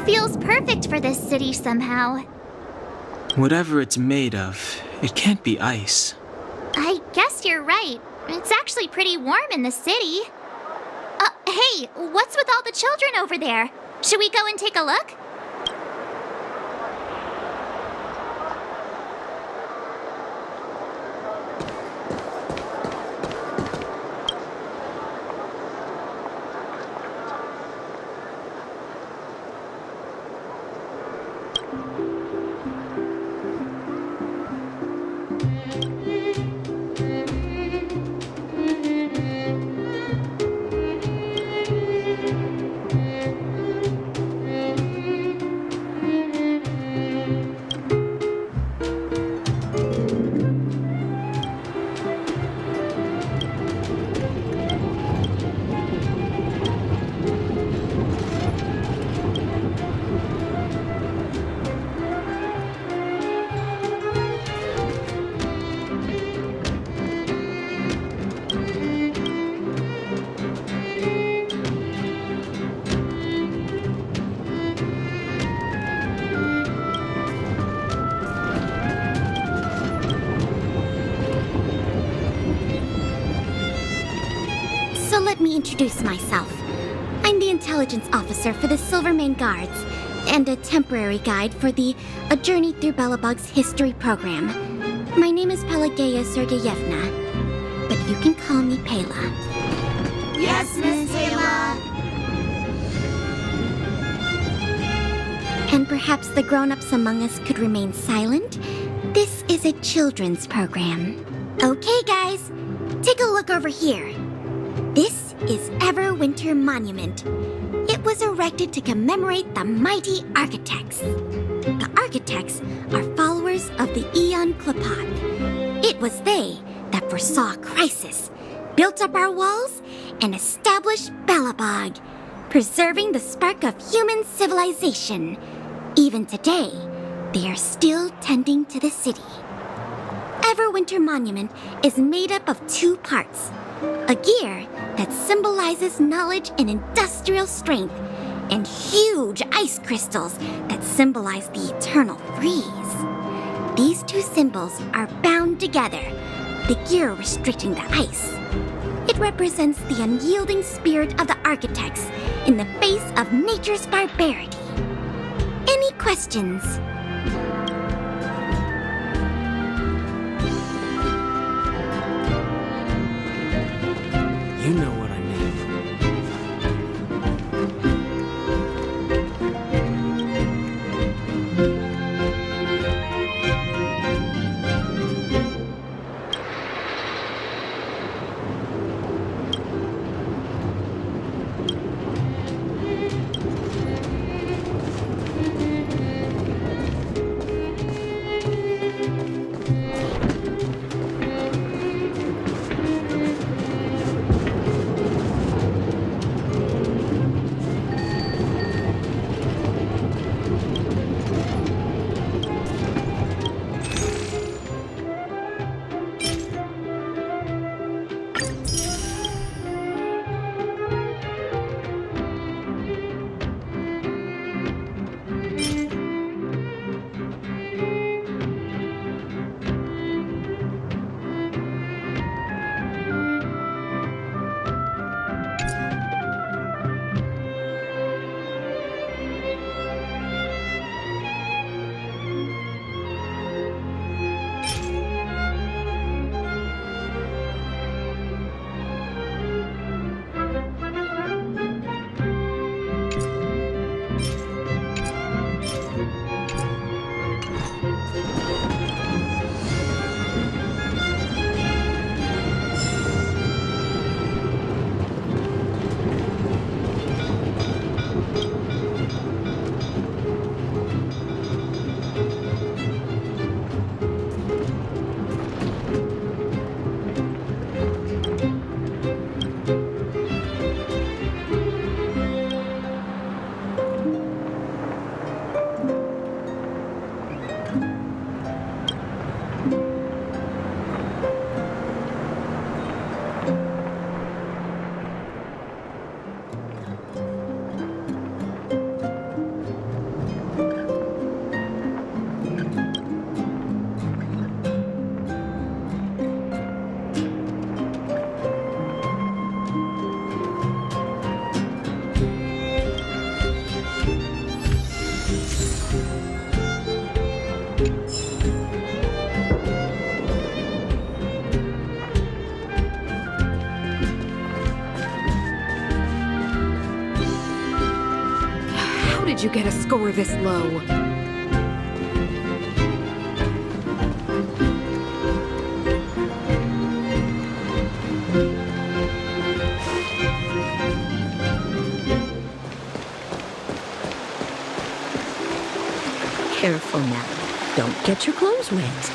feels perfect for this city somehow. Whatever it's made of, it can't be ice. I guess you're right. It's actually pretty warm in the city. Hey, what's with all the children over there? Should we go and take a look? me introduce myself. I'm the intelligence officer for the Silvermane Guards, and a temporary guide for the A Journey Through Belobog's history program. My name is Pelageya Sergeyevna, but you can call me Pela. Yes, Miss Pela. And perhaps the grown-ups among us could remain silent. This is a children's program. Okay, guys, take a look over here. This is Everwinter Monument. It was erected to commemorate the mighty architects. The architects are followers of the Aeon Klapat. It was they that foresaw crisis, built up our walls, and established Belobog, preserving the spark of human civilization. Even today, they are still tending to the city. Everwinter Monument is made up of 2 parts. A gear that symbolizes knowledge and industrial strength, and huge ice crystals that symbolize the eternal freeze. These 2 symbols are bound together, the gear restricting the ice. It represents the unyielding spirit of the architects in the face of nature's barbarity. Any questions? You know what I mean. How did you get a score this low? Careful now. Don't get your clothes wet.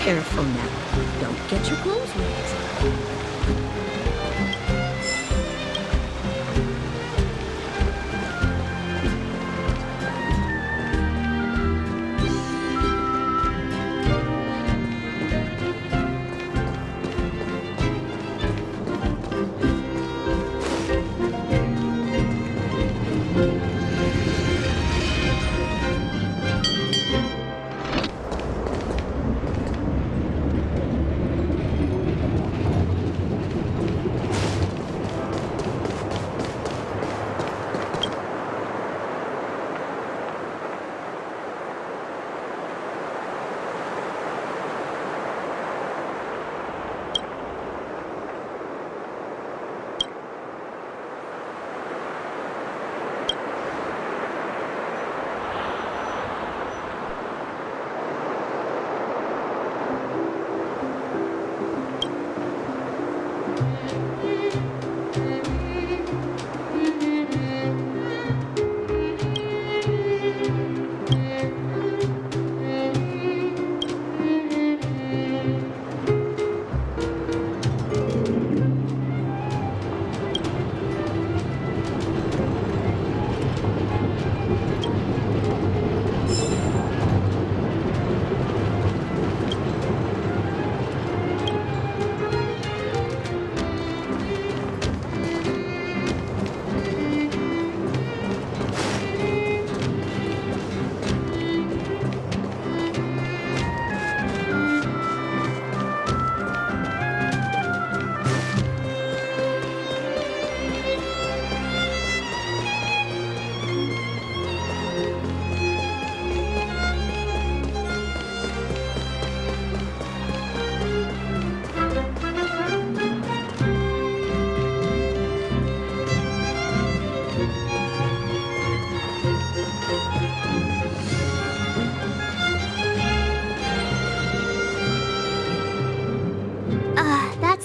Careful now. Don't get your clothes wet.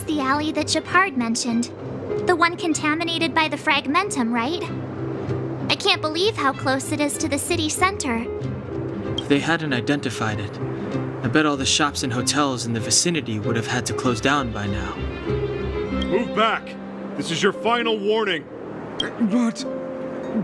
The alley that Japard mentioned. The one contaminated by the fragmentum, right? I can't believe how close it is to the city center. If they hadn't identified it, I bet all the shops and hotels in the vicinity would have had to close down by now. Move back! This is your final warning!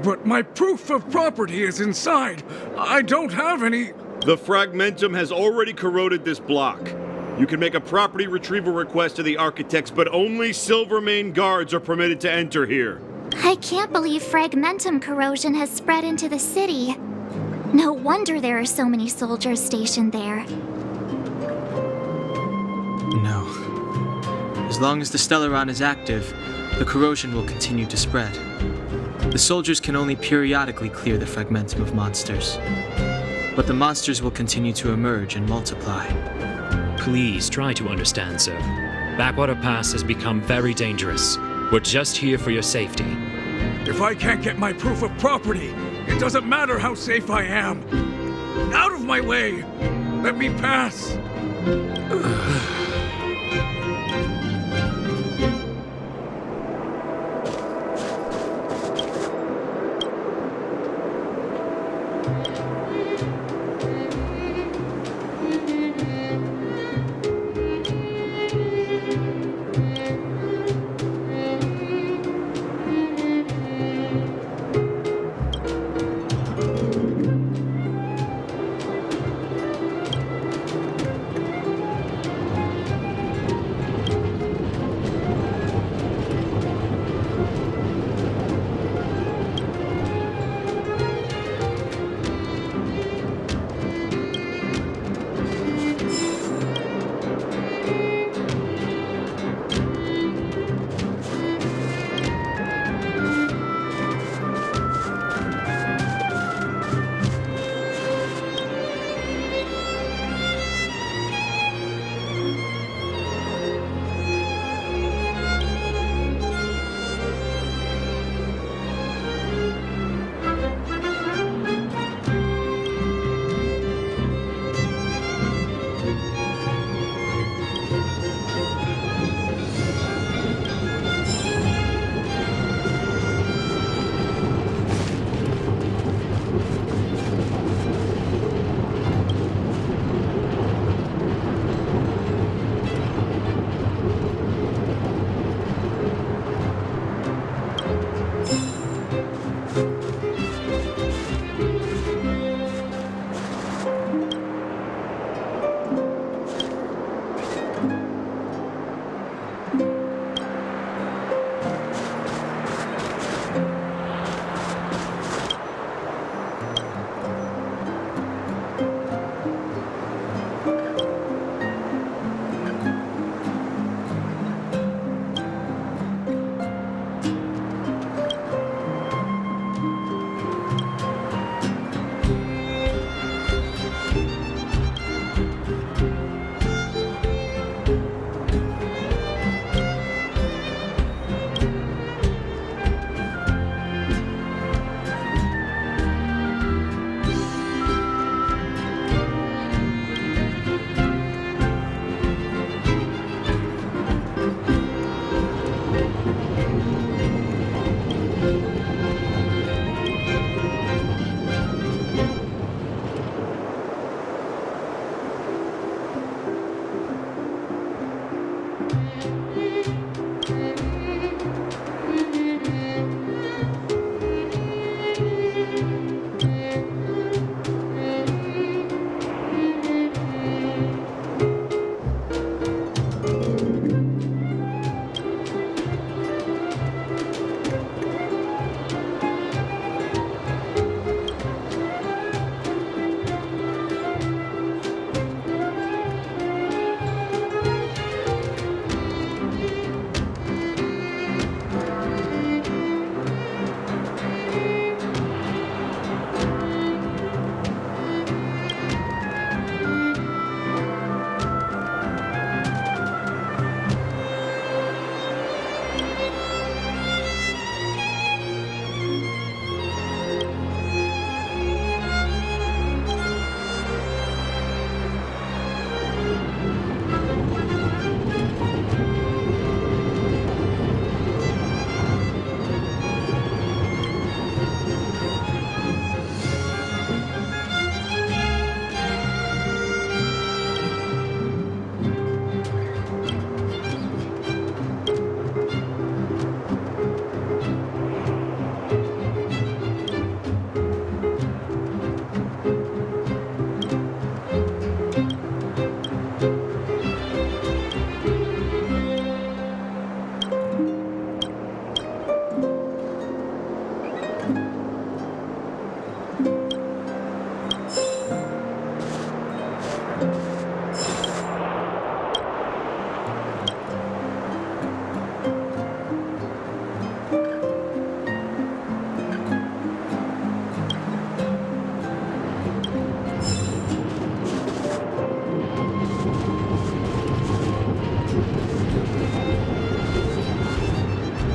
But my proof of property is inside. I don't have any... The fragmentum has already corroded this block. You can make a property retrieval request to the architects, but only Silvermane guards are permitted to enter here. I can't believe fragmentum corrosion has spread into the city. No wonder there are so many soldiers stationed there. No. As long as the Stellaron is active, the corrosion will continue to spread. The soldiers can only periodically clear the fragmentum of monsters. But the monsters will continue to emerge and multiply. Please try to understand, sir. Backwater Pass has become very dangerous. We're just here for your safety. If I can't get my proof of property, it doesn't matter how safe I am. Out of my way! Let me pass!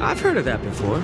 I've heard of that before.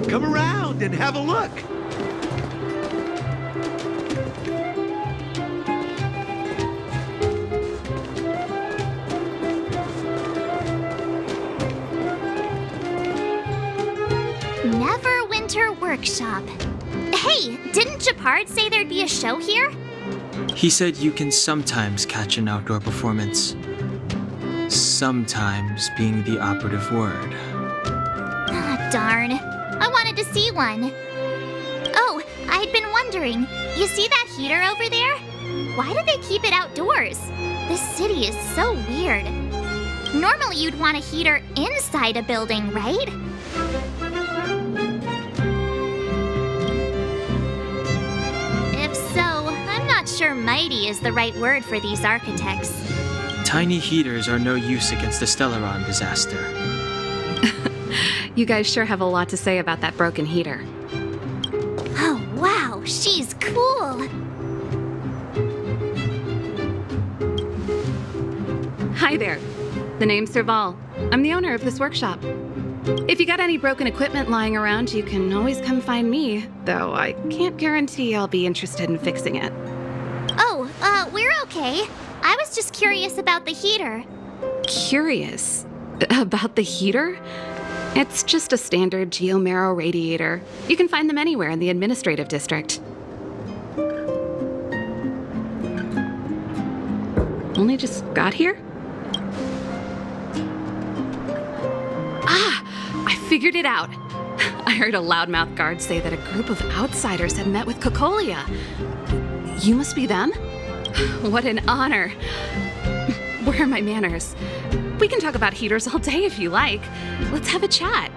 Come around and have a look. Neverwinter Workshop. Hey, didn't Japard say there'd be a show here? He said you can sometimes catch an outdoor performance. Sometimes being the operative word. Ah, darn. I wanted to see one. Oh, I'd been wondering. You see that heater over there? Why do they keep it outdoors? This city is so weird. Normally you'd want a heater inside a building, right? If so, I'm not sure mighty is the right word for these architects. Tiny heaters are no use against the Stellaron disaster. You guys sure have a lot to say about that broken heater. Oh, wow, she's cool. Hi there. The name's Serval. I'm the owner of this workshop. If you got any broken equipment lying around, you can always come find me, though I can't guarantee I'll be interested in fixing it. Oh, we're okay. I was just curious about the heater. Curious? About the heater? It's just a standard geomarrow radiator. You can find them anywhere in the administrative district. Only just got here? Ah! I figured it out. I heard a loudmouth guard say that a group of outsiders had met with Cocolia. You must be them? What an honor. Where are my manners? We can talk about heaters all day if you like. Let's have a chat.